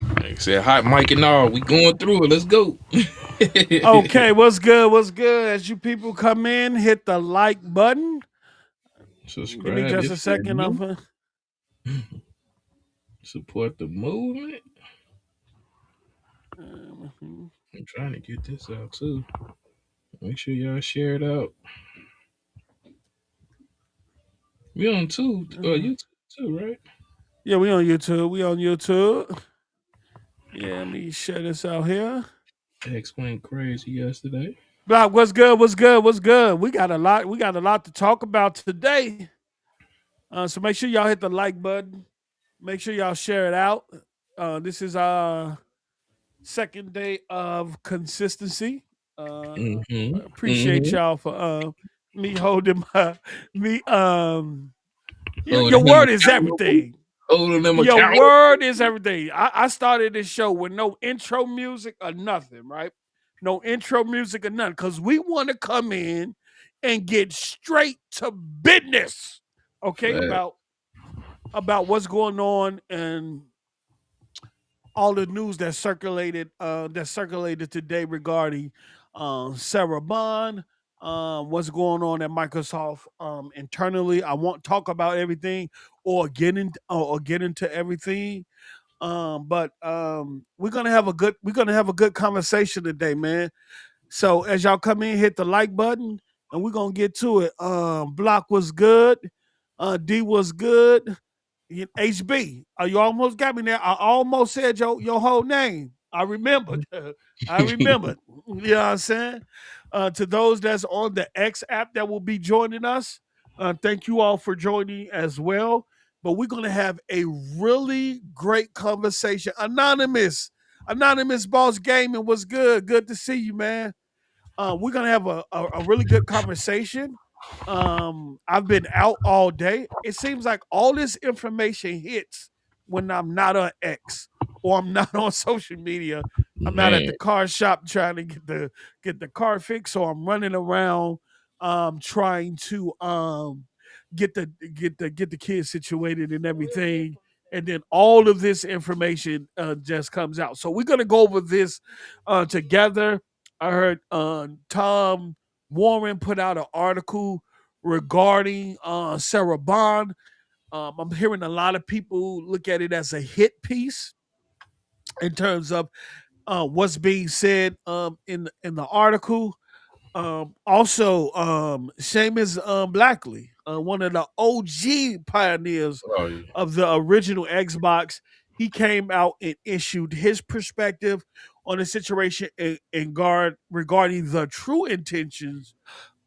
Like I said, hot mic and all. We going through it. Let's go. Okay, what's good? What's good? As you people come in, hit the like button. Give me Subscribe just a if you're second. new. Support the movement. Mhm. I'm trying to get this out too. Make sure y'all share it out. We on YouTube too, right? Yeah, we on YouTube. We on YouTube. Yeah, let me share this out here. X went crazy yesterday. Block, what's good? What's good? What's good? We got a lot. We got a lot to talk about today. So make sure y'all hit the like button. Make sure y'all share it out. This is our second day of consistency. Appreciate Mm-hmm. y'all for me holding my me your Holding them word is accountable. everything. Holding them Your accountable. word is everything. I started this show with no intro music or nothing, right? No intro music or nothing, because we want to come in and get straight to business. Okay, Fact. about what's going on and all the news that circulated today regarding Sarah Bond, what's going on at Microsoft internally. I won't talk about everything or get into everything. But we're gonna have a good conversation today, man. So as y'all come in, hit the like button and we're gonna get to it. Block was good, D was good. HB, you almost got me there. I almost said your whole name. I remembered. I remembered. You know what I'm saying? To those that's on the X app that will be joining us, thank you all for joining as well. But we're gonna have a really great conversation. Anonymous Boss Gaming was good. Good to see you, man. We're gonna have a really good conversation. I've been out all day. It seems like all this information hits when I'm not on X or I'm not on social media. I'm out at Man, the car shop trying to get the car fixed, so I'm running around trying to get the kids situated and everything. And then all of this information just comes out. So we're gonna go over this together. I heard Tom Warren put out an article regarding Sarah Bond. I'm hearing a lot of people look at it as a hit piece in terms of what's being said in the article. Also, Seamus Blackley, one of the OG pioneers oh yeah, of the original Xbox, he came out and issued his perspective on the situation in guard regarding the true intentions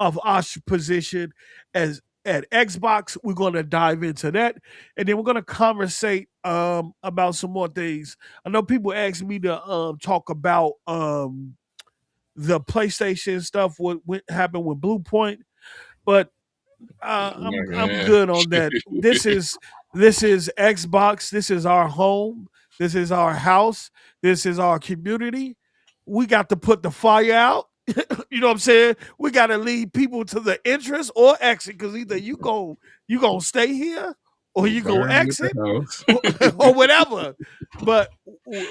of Osh's position as at Xbox. We're going to dive into that, and then we're going to conversate about some more things. I know people ask me to talk about the PlayStation stuff, what happened with Blue Point, but I'm man. good on that. This is Xbox. This is our home. This is our house. This is our community. We got to put the fire out. You know what I'm saying? We got to lead people to the entrance or exit, because either you gonna stay here or Or you gonna burn with the exit house. or whatever. But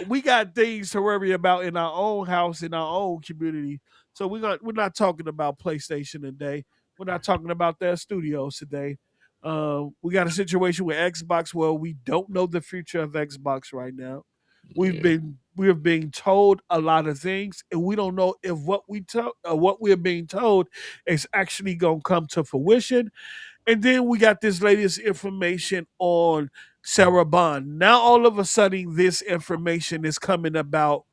we got things to worry about in our own house, in our own community. So we're not talking about PlayStation today. We're not talking about their studios today. We got a situation with Xbox where we don't know the future of Xbox right now. Yeah, We are being told a lot of things, and we don't know if what we're being told is actually gonna come to fruition. And then we got this latest information on Sarah Bond. Now all of a sudden, this information is coming out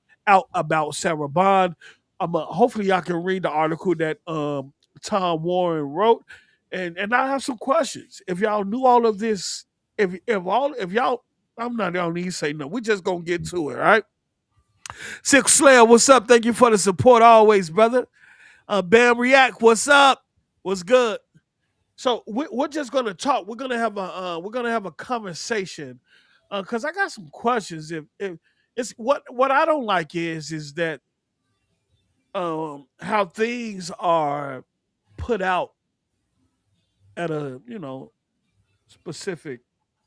about Sarah Bond. Hopefully y'all can read the article that Tom Warren wrote, and I have some questions. If y'all knew all of this, if y'all, I'm not gonna need to say no. We just gonna get to it, all right? Six Slayer, what's up? Thank you for the support always, brother. Bam React, what's up? What's good? So we're just gonna talk. We're gonna have a conversation because I got some questions. If it's what I don't like is that how things are put out at a specific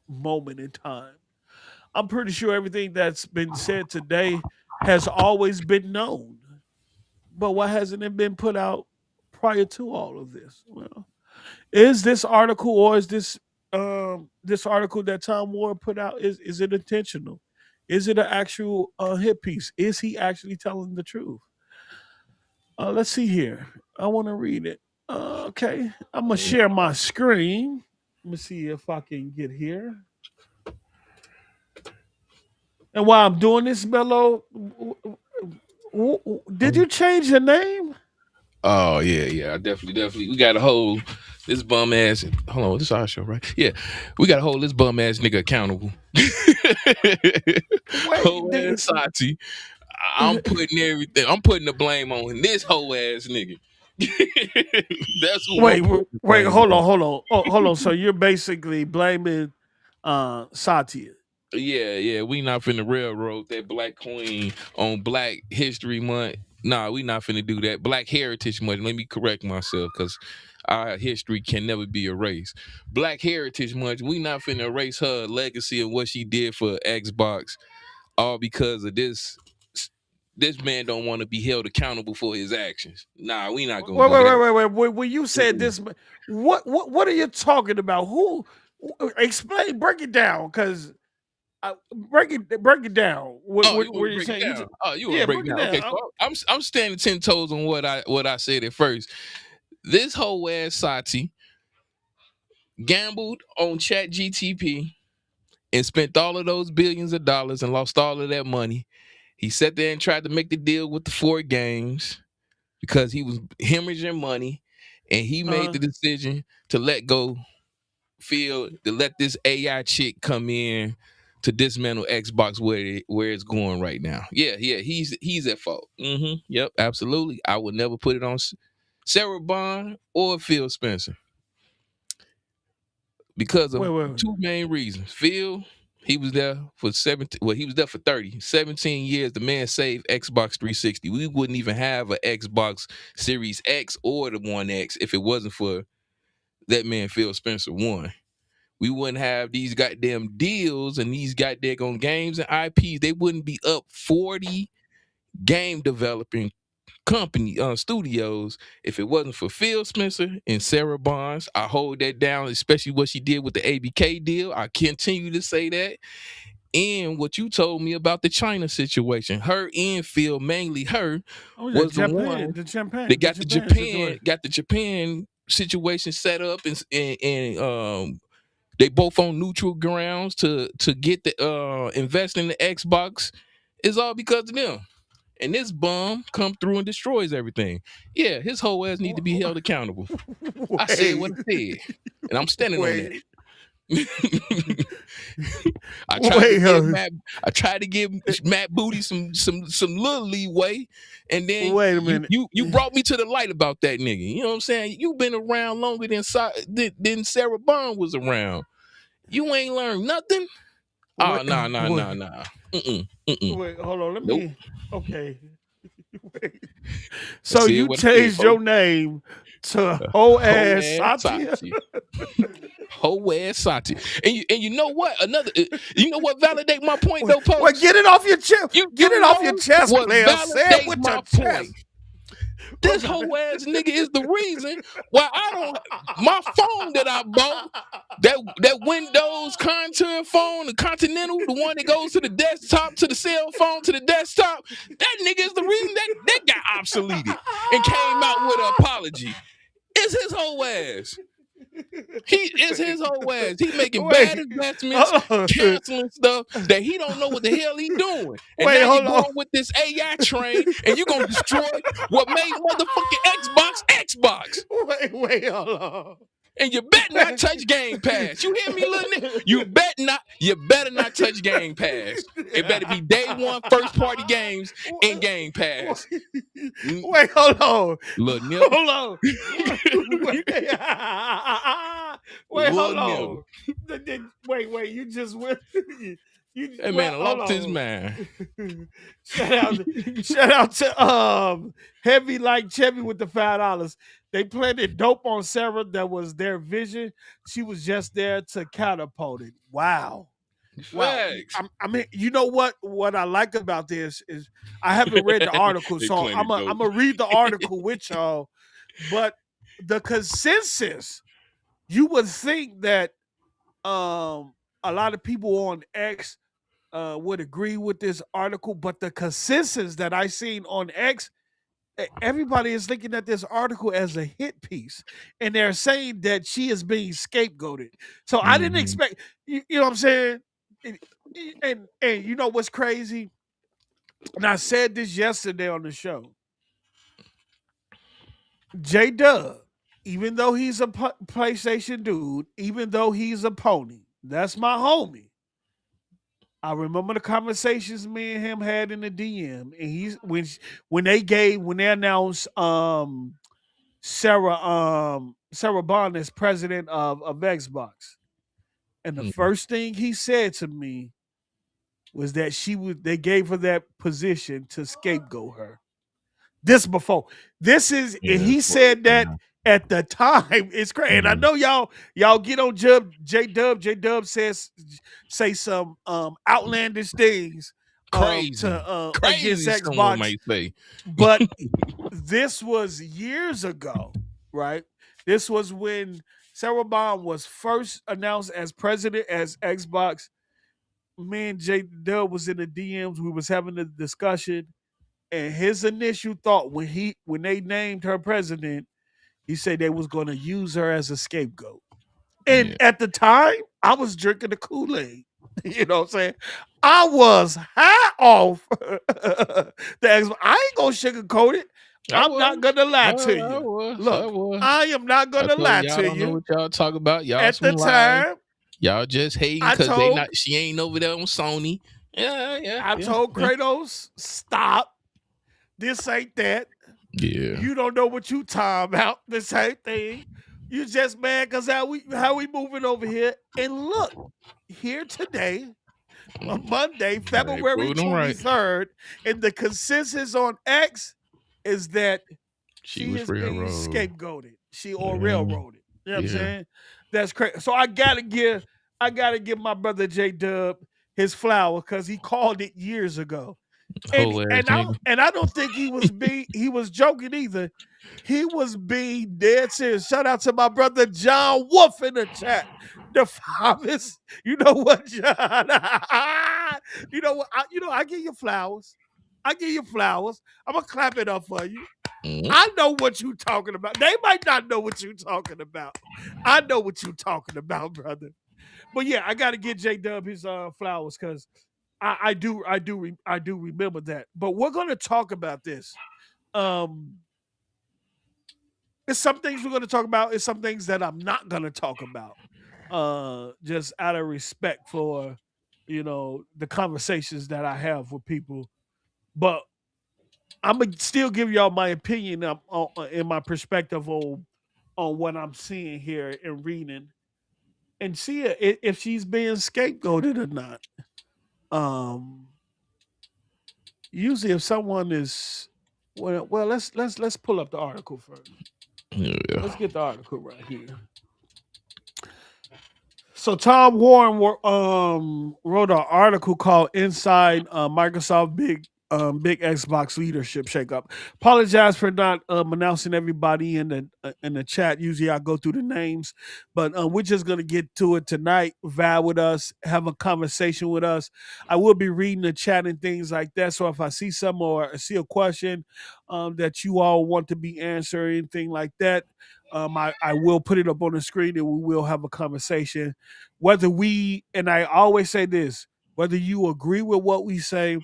moment in time. I'm pretty sure everything that's been said today has always been known. But why hasn't it been put out prior to all of this? Well, is this article or is this article that Tom Ward put out is it intentional? Is it an actual hit piece? Is he actually telling the truth? Let's see here. I want to read it. Okay, I'm gonna share my screen. Let me see if I can get here. And while I'm doing this, Mello, did you change your name? Oh yeah. I definitely. We got to hold this bum ass. Hold on, this is our show, right? Yeah, we got to hold this bum ass nigga accountable. Wait, Whole ass Sati. I'm putting everything. I'm putting the blame on this whole ass nigga. That's who I'm putting the wait, blame on. hold on. So you're basically blaming Satya. Yeah. We not finna railroad that black queen on Black History Month. Nah, we not finna do that. Black Heritage Month. Let me correct myself, because our history can never be erased. Black Heritage Month. We not finna erase her legacy and what she did for Xbox, all because of this. This man don't want to be held accountable for his actions. Nah, we not gonna do that. Wait. When you said this, what are you talking about? Who? Explain, break it down, because break it down. Oh, you want What to you're break it saying? down? Oh, you want to Yeah, break break it it down? Okay, down. so I'm standing 10 toes on what I said at first. This whole ass Sati gambled on Chat GTP and spent all of those billions of dollars and lost all of that money. He sat there and tried to make the deal with the four games because he was hemorrhaging money, and he made Uh, the decision to let go Phil, to let this AI chick come in to dismantle Xbox where it's going right now. Yeah, he's at fault. Yep, absolutely. I would never put it on Sarah Bond or Phil Spencer because of wait. two main reasons. Phil, he was there for 17. Well, he was there for 17 years. The man saved Xbox 360. We wouldn't even have an Xbox Series X or the One X if it wasn't for that man Phil Spencer. One, we wouldn't have these goddamn deals and these goddamn games and IPs. They wouldn't be up 40 game developing studios if it wasn't for Phil Spencer and Sarah Bonds. I hold that down, especially what she did with the ABK deal. I continue to say that. And what you told me about the China situation. Her and Phil, mainly her, Oh yeah, was the one that The Japan got the Japan situation set up, and they both on neutral grounds to get the invest in the Xbox. It's all because of them. And this bum come through and destroys everything. Yeah, his whole ass need to be held accountable. I said what Wait, I said, and I'm standing on that. wait, I tried to wait, give Matt Booty some little leeway, and then wait a you minute. you you brought me to the light about that nigga. You know what I'm saying? You've been around longer than Sarah Bond was around. You ain't learned nothing. Oh, Wait, wait, nah. Mm-mm. wait. Hold on. Let Nope. me. Okay. Wait. I So said you what I said, changed your folks. name to whole Whole ass ass Satya? Sati. Whole ass Sati. And you know what? You know what validate my point though, Wait, folks? get it off your chest. Get it You off your know chest, what player. Say it validates with my your point? chest. This whole ass nigga is the reason why I don't my phone that I bought, that Windows Contour phone, the Continental, the one that goes to the desktop, to the cell phone, to the desktop, that nigga is the reason that got obsoleted and came out with an apology. It's his whole ass. He is his whole ass. He making bad Wait, investments, hold on. canceling stuff that he don't know what the hell he doing. And Wait, now you hold on. going with this AI train, and you gonna destroy what made motherfucking Xbox. Wait, hold on. And you better not touch Game Pass. You hear me, little nigga? You better not touch Game Pass. It better be day one first party games in Game Pass. Wait, hold on. Little nigga. Hold on. Wait, wait, hold Little nigga. on. Wait, you just went. That well, man hold lost his on. mind. shout out, shout out to Heavy like Chevy with the $5. They planted dope on Sarah. That was their vision. She was just there to catapult it. Wow. Wow. Facts. I mean, you know what? What I like about this is I haven't read the article, They so plenty I'm dope. gonna read the article with y'all. But the consensus, you would think that a lot of people on X would agree with this article, but the consensus that I seen on X, everybody is looking at this article as a hit piece, and they're saying that she is being scapegoated. So I didn't Hmm. expect, you know what I'm saying? And, and you know what's crazy? And I said this yesterday on the show. J Dub, even though he's a PlayStation dude, even though he's a pony, that's my homie. I remember the conversations me and him had in the DM, and when they announced Sarah Bond as president of Xbox, and the first thing he said to me was that they gave her that position to scapegoat her. This before this is and Yeah. he said that at the time. It's crazy. And I Mhm. know y'all get on J Dub. J Dub say some outlandish things Crazy. to against Crazy, someone Xbox, might say. but this was years ago, right? This was when Sarah Bond was first announced as president as Xbox. Me and J Dub was in the DMs. We was having a discussion, and his initial thought when they named her president, he said they was going to use her as a scapegoat. And Yeah. at the time, I was drinking the Kool-Aid. You know what I'm saying? I was high off the I ain't gonna sugarcoat it. I I'm not was. gonna lie to I you. was. I Look, was. I am not I gonna told lie y'all to don't know you. what y'all talk about. Y'all At some the lies. time, Y'all just hating I because they told not. She ain't over there on Sony. Yeah, yeah, I yeah, told yeah. Kratos, stop. This ain't that. Yeah. You don't know what you talking about. The same thing. You just mad because how we moving over here. And look, here today, on Monday, Hey, February prove them right. 23rd, and the consensus on X is that She she was is being railroad. scapegoated. She or Yeah. railroaded. You know what I'm Yeah. saying? That's crazy. So I gotta give my brother J Dub his flower because he called it years ago. And Whole ass and I nigga. and I don't think he was joking either. He was being dead serious. Shout out to my brother John Wolf in the chat. The farmers, you know what, John? You know what? I give you flowers. I give you flowers. I'm gonna clap it up for you. Mm. I know what you talking about. They might not know what you talking about. I know what you talking about, brother. But yeah, I got to get J Dub his flowers because I do remember that. But we're gonna talk about this. Um, it's some things we're gonna talk about. It's some things that I'm not gonna talk about. Just out of respect for the conversations that I have with people. But I'm gonna still give y'all my opinion in my perspective on what I'm seeing here and reading and see if she's being scapegoated or not. Um, Usually if someone is well, let's pull up the article first. Yeah. Let's get the article right here. So Tom Warren wrote an article called "Inside Microsoft Big Xbox Leadership Shakeup." Apologize for not announcing everybody in the chat. Usually I go through the names, but we're just gonna get to it tonight. Vibe with us, have a conversation with us. I will be reading the chat and things like that. So if I see some or I see a question that you all want to be answered, or anything like that, I will put it up on the screen and we will have a conversation. Whether we, and I always say this, whether you agree with what we say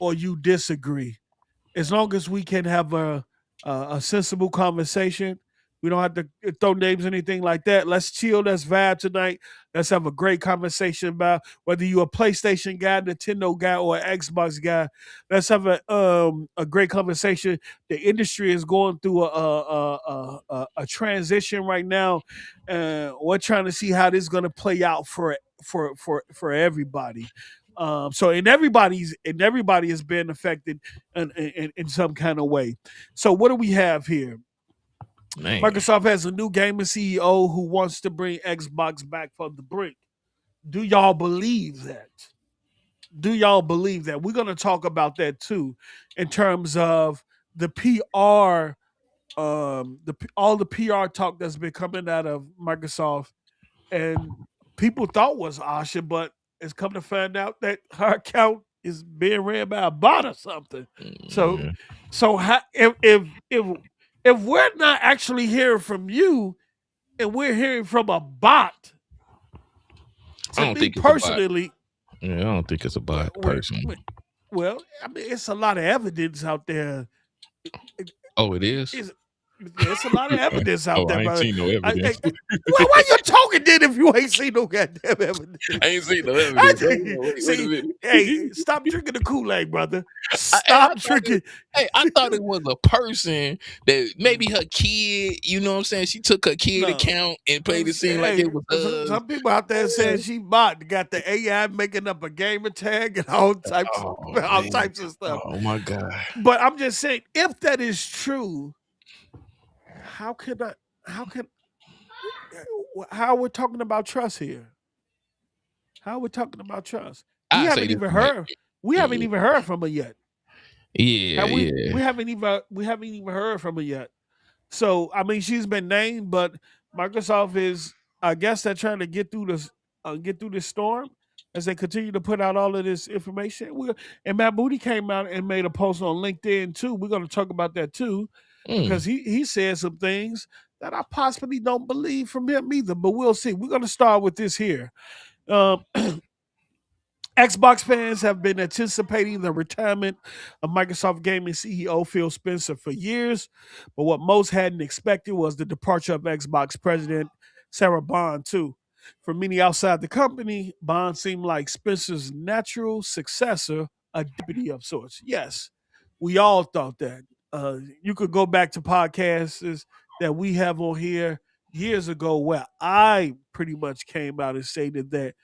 or you disagree, as long as we can have a sensible conversation, we don't have to throw names or anything like that. Let's chill. Let's vibe tonight. Let's have a great conversation about whether you're a PlayStation guy, Nintendo guy, or an Xbox guy. Let's have a great conversation. The industry is going through a transition right now. We're trying to see how this is going to play out for everybody. So and everybody is being affected in some kind of way. So what do we have here? Man, Microsoft has a new gaming CEO who wants to bring Xbox back from the brink. Do y'all believe that? Do y'all believe that? We're going to talk about that too, in terms of the PR, all the PR talk that's been coming out of Microsoft, and people thought was Asha, but it's come to find out that her account is being ran by a bot or something. So, mm, so if we're not actually hearing from you and we're hearing from a bot, I to don't me think it's a bot. personally, Yeah, I don't think it's a well, bot personally. I mean, it's a lot of evidence out there. It- Oh, it is. It's, it's a lot of evidence out Oh, there, I ain't brother. seen no evidence. Why you talking then if you ain't seen no goddamn I evidence? ain't seen no evidence. Hold on, wait a See, minute. hey, stop drinking the Kool-Aid, brother. Hey, Stop drinking. I thought it was a person that maybe her kid. You know what I'm saying? She took her kid No. account and played it seem like Hey, it was some people out there saying she bought got the AI making up a gamer tag and all types Oh all man. types of stuff. Oh my god. But I'm just saying, if that is true, how can I? How can? How we're talking about trust here? How we're talking about trust? We I say haven't this even right. heard. We haven't Yeah, even heard from her yet. yeah, Have we? yeah. We haven't even heard from her yet. So I mean, she's been named, but Microsoft is. I guess they're trying to get through this storm as they continue to put out all of this information. And Matt Booty came out and made a post on LinkedIn too. We're going to talk about that too, Mm, because he said some things that I possibly don't believe from him either. But we'll see. We're going to start with this here. Um, Xbox fans have been anticipating the retirement of Microsoft Gaming CEO Phil Spencer for years, but what most hadn't expected was the departure of Xbox president Sarah Bond, too. For many outside the company, Bond seemed like Spencer's natural successor, a deputy of sorts. Yes, we all thought that. You could go back to podcasts that we have on here years ago where I pretty much came out and stated that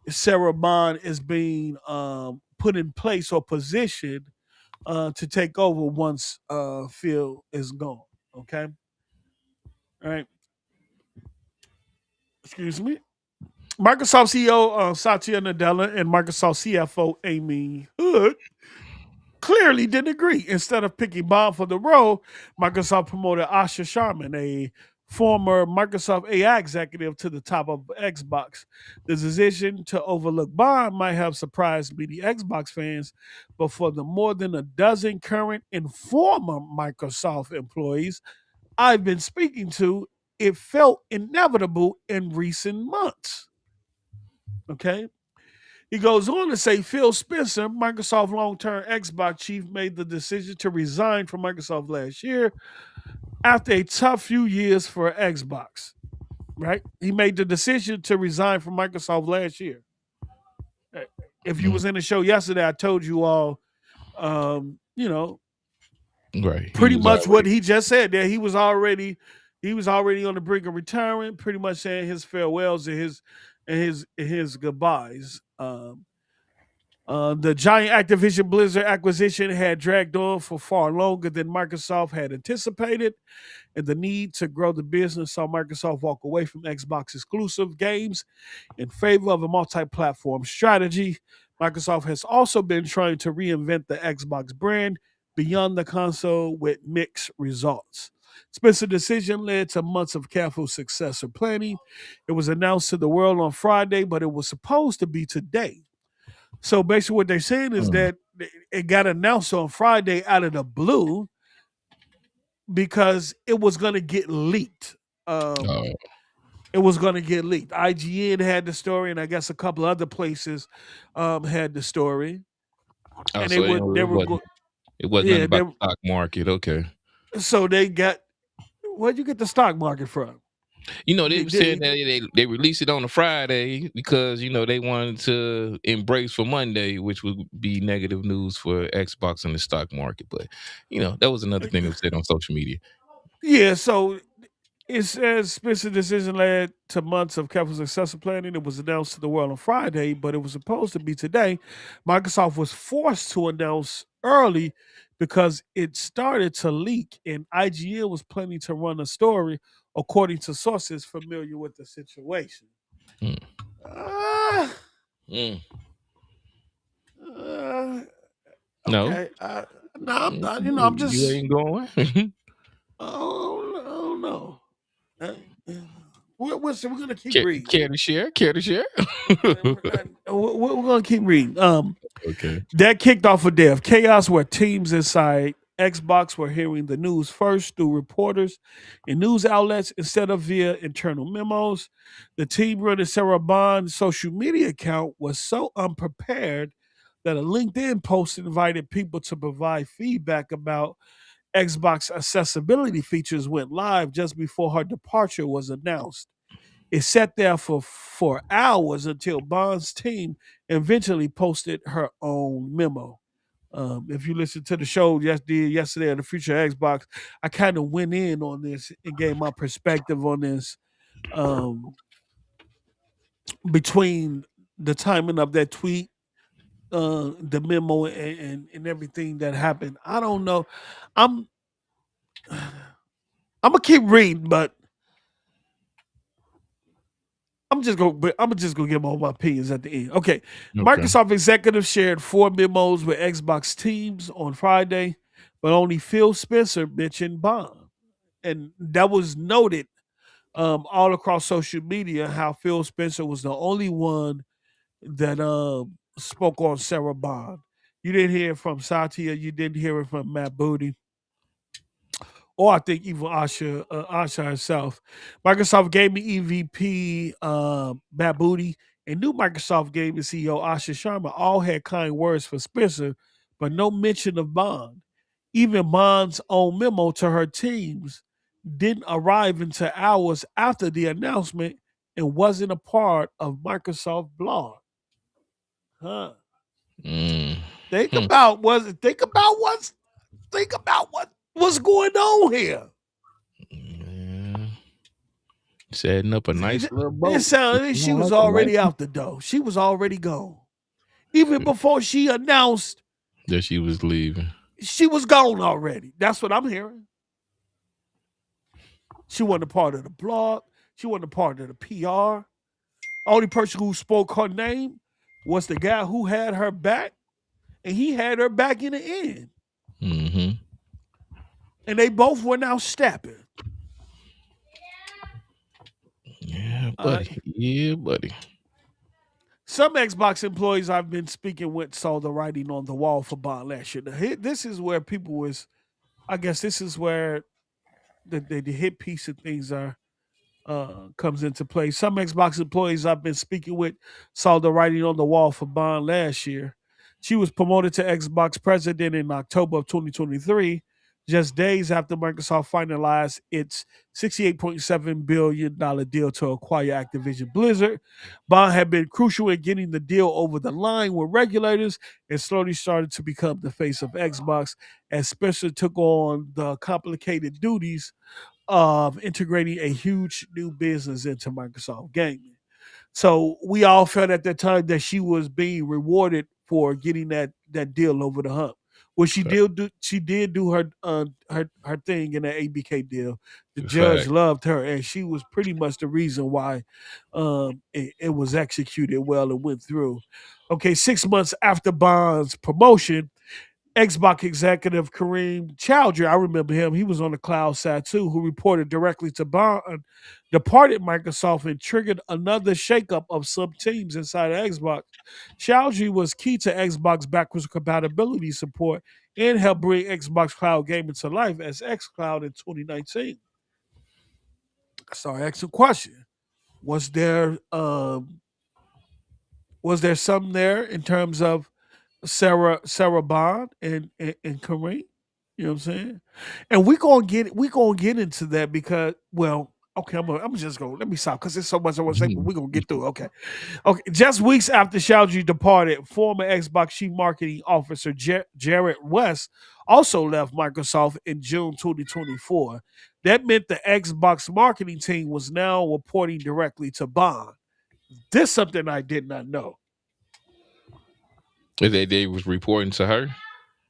Sarah Bond is being put in place or positioned to take over once Phil is gone. Okay, all right. Excuse me. Microsoft CEO Satya Nadella and Microsoft CFO Amy Hood clearly didn't agree. Instead of picking Bob for the role, Microsoft promoted Asha Sharman, a former Microsoft AI executive, to the top of Xbox. The decision to overlook Bond might have surprised many Xbox fans, but for the more than a dozen current and former Microsoft employees I've been speaking to, it felt inevitable in recent months. Okay. He goes on to say Phil Spencer, Microsoft long term Xbox chief, made the decision to resign from Microsoft last year after a tough few years for Xbox. Right? He made the decision to resign from Microsoft last year. Uh, If you mm, was in the show yesterday, I told you all, you know, right. He pretty was much what already. he just said there. He was already on the brink of retiring, pretty much saying his farewells and his goodbyes. The giant Activision Blizzard acquisition had dragged on for far longer than Microsoft had anticipated, and the need to grow the business saw Microsoft walk away from Xbox exclusive games in favor of a multi platform strategy. Microsoft has also been trying to reinvent the Xbox brand beyond the console with mixed results. Spencer's decision led to months of careful successor planning. It was announced to the world on Friday, but it was supposed to be today. So basically, what they're saying is Mm, that it got announced on Friday out of the blue because it was going to get leaked. Um, oh, it was going to get leaked. IGN had the story, and I guess a couple other places had the story, oh, and so they were it wasn't nothing yeah. about the stock market. Okay. So they got, where'd you get the stock market from? You know, they They, were saying they, that they released it on a Friday because, they wanted to embrace for Monday, which would be negative news for Xbox and the stock market. But, that was another thing that was said on social media. yeah. So It says Spencer's decision led to months of careful successor planning. It was announced to the world on Friday, but it was supposed to be today. Microsoft was forced to announce early because it started to leak, and IGN was planning to run a story, according to sources familiar with the situation. Mm. Uh, Mm. uh, No, okay. No, I'm not. I'm you just. ain't going. I don't know. Uh, uh, we're gonna keep care, reading. care to share? Care to share? We're gonna keep reading. Okay. That kicked off a day of chaos where teams inside Xbox were hearing the news first through reporters and news outlets instead of via internal memos. The team running Sarah Bond's social media account was so unprepared that a LinkedIn post invited people to provide feedback about Xbox accessibility features went live just before her departure was announced. It sat there for hours until Bond's team eventually posted her own memo. If you listen to the show yesterday on the Future Xbox, I kind of went in on this and gave my perspective on this um, between the timing of that tweet, the memo, and everything that happened. I don't know. I'm I'm gonna keep reading, but I'm just gonna give all my opinions at the end. Okay. Okay. Microsoft executives shared 4 memos with Xbox teams on Friday, but only Phil Spencer mentioned Bond. And that was noted all across social media how Phil Spencer was the only one that spoke on Sarah Bond. You didn't hear it from Satya, you didn't hear it from Matt Booty, or I think even Asha herself. Microsoft Gaming EVP Matt Booty and new Microsoft Gaming CEO Asha Sharma all had kind words for Spencer, but no mention of Bond. Even Bond's own memo to her teams didn't arrive until hours after the announcement and wasn't a part of Microsoft blog. Huh. Mm. Think Hmm. about what's going on here. Yeah. Setting up a nice little It boat. sounded like Looking she was like a nice already out the door. She was already gone. Even before she announced that she was leaving. she was gone already. That's what I'm hearing. She wasn't a part of the blog. She wasn't a part of the PR. Only person who spoke her name was the guy who had her back, and he had her back in the end. Mm-hmm. And they both were now stepping. Yeah, Uh, buddy. Yeah, buddy. some Xbox employees I've been speaking with saw the writing on the wall for Bond last year. This is where people was. I guess this is where the hit piece of things are comes into play. Some Xbox employees I've been speaking with saw the writing on the wall for Bond last year. She was promoted to Xbox president in October of 2023, just days after Microsoft finalized its $68.7 billion deal to acquire Activision Blizzard. Bond had been crucial in getting the deal over the line with regulators and slowly started to become the face of Xbox as Spencer took on the complicated duties of integrating a huge new business into Microsoft Gaming. So we all felt at that time that she was being rewarded for getting that deal over the hump. Well, she did do her thing in that ABK deal. The judge Fact. loved her, and she was pretty much the reason why it was executed well and went through. Okay, 6 months after Bond's promotion, Xbox executive Kareem Chowdhury, I remember him. He was on the cloud side too, who reported directly to Bond, departed Microsoft and triggered another shakeup of some teams inside of Xbox. Chowdhury was key to Xbox backwards compatibility support and helped bring Xbox Cloud Gaming to life as xCloud in 2019. So I asked a question: Was there something there in terms of Sarah Bond and Kareem? You know what I'm saying? And we gonna get into that because, well, Okay, I'm just going. Let me stop because there's so much I want to say, but we're gonna get through. Okay, okay. Just weeks after Shouji departed, former Xbox chief marketing officer Jared West also left Microsoft in June 2024. That meant the Xbox marketing team was now reporting directly to Bond. This is something I did not know. They was reporting to her at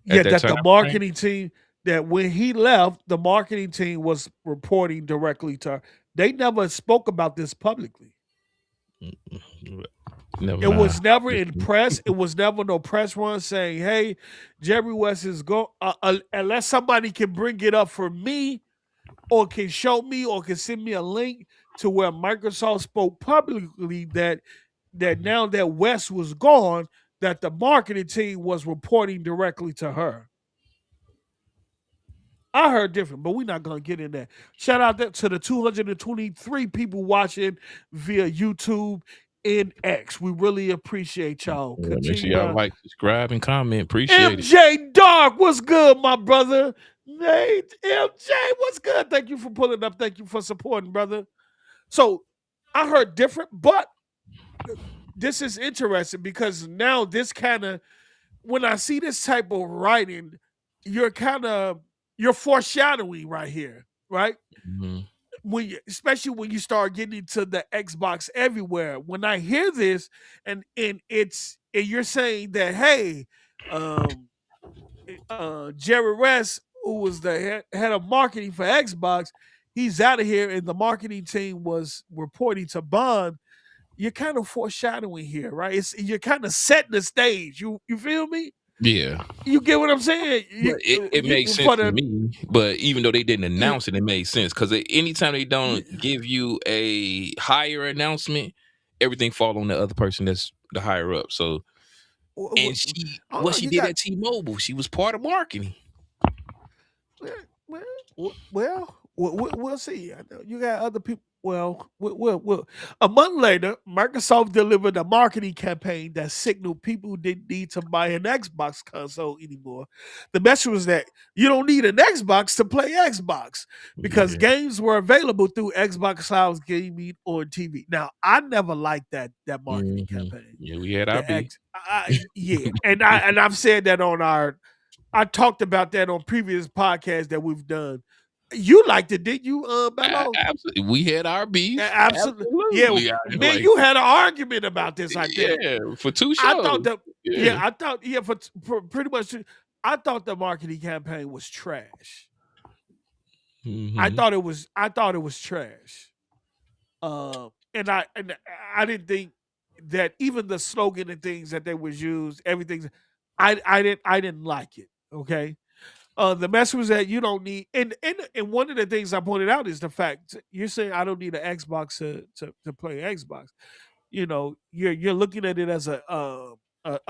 Yeah, that that time the frame. marketing team that when he left, the marketing team was reporting directly to her. They never spoke about this publicly. Never It mind. was never in press. It was never no press run saying, "Hey, Jerry West is go." Unless somebody can bring it up for me, or can show me, or can send me a link to where Microsoft spoke publicly that now that West was gone, that the marketing team was reporting directly to her. I heard different, but we're not gonna get in there. Shout out to the 223 people watching via YouTube and X. We really appreciate y'all. Yeah, make sure Continue y'all to like, subscribe, and comment. Appreciate it. MJ Dark, what's good, my brother? Nate, MJ, what's good? Thank you for pulling up. Thank you for supporting, brother. So I heard different, but this is interesting because now this kind of when I see this type of writing, you're kind of you're foreshadowing right here, right? Mhm. Especially when you start getting into the Xbox everywhere. When I hear this, and you're saying that hey, um, Jerry West, who was the head of marketing for Xbox, he's out of here, and the marketing team was reporting to Bond. You're kind of foreshadowing here, right? You're kind of setting the stage. You feel me? Yeah. You get what I'm saying? But it makes sense For to the me. But even though they didn't yeah, announce it, it made sense because anytime they don't yeah, give you a higher announcement, everything fall on the other person that's the higher up. So, and I don't what know. she You did got at T-Mobile, she was part of marketing. well, we'll see. I know you got other people. Well, a month later, Microsoft delivered a marketing campaign that signaled people didn't need to buy an Xbox console anymore. The message was that you don't need an Xbox to play Xbox because Yeah. games were available through Xbox Cloud Gaming on TV. Now, I never liked that marketing Hmm. campaign. Yeah, we had our The beef. X, yeah, and I've said that on our I talked about that on previous podcasts that we've done. You liked it, didn't you, Bello? Absolutely. We had our beef. Absolutely. Yeah, Absolutely. man, Like, you had an argument about this, I think. yeah, for two I thought shows. that, yeah, Yeah. I thought, yeah, for pretty much, I thought the marketing campaign was trash. Hmm. I thought it was trash. And I didn't think that even the slogan and things that they was used, everything, I didn't like it. Okay, the message was that you don't need, and one of the things I pointed out is the fact you're saying I don't need an Xbox to play Xbox. You know, you're looking at it as a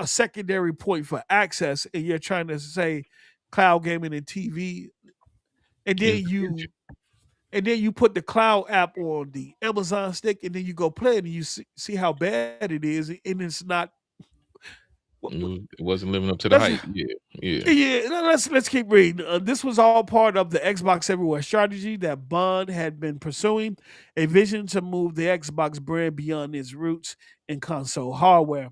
secondary point for access, and you're trying to say cloud gaming and TV, and Is then the future. you put the cloud app on the Amazon stick, and then you go play it, and you see how bad it is, and it's not. It wasn't living up to the Let's hype. Yeah. Yeah. Yeah, let's keep reading. This was all part of the Xbox Everywhere strategy that Bond had been pursuing, a vision to move the Xbox brand beyond its roots in console hardware.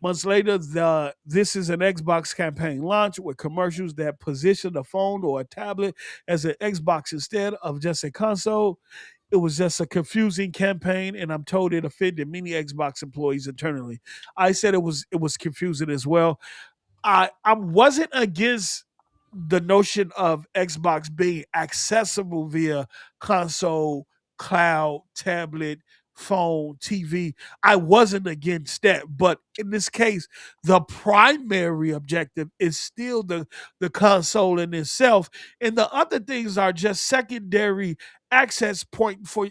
Months later, the This is an Xbox campaign launched with commercials that position a phone or a tablet as an Xbox instead of just a console. It was just a confusing campaign, and I'm told it offended many Xbox employees internally. I said it was confusing as well. I wasn't against the notion of Xbox being accessible via console, cloud, tablet, phone, TV. I wasn't against that, but in this case, the primary objective is still the console in itself, and the other things are just secondary access point for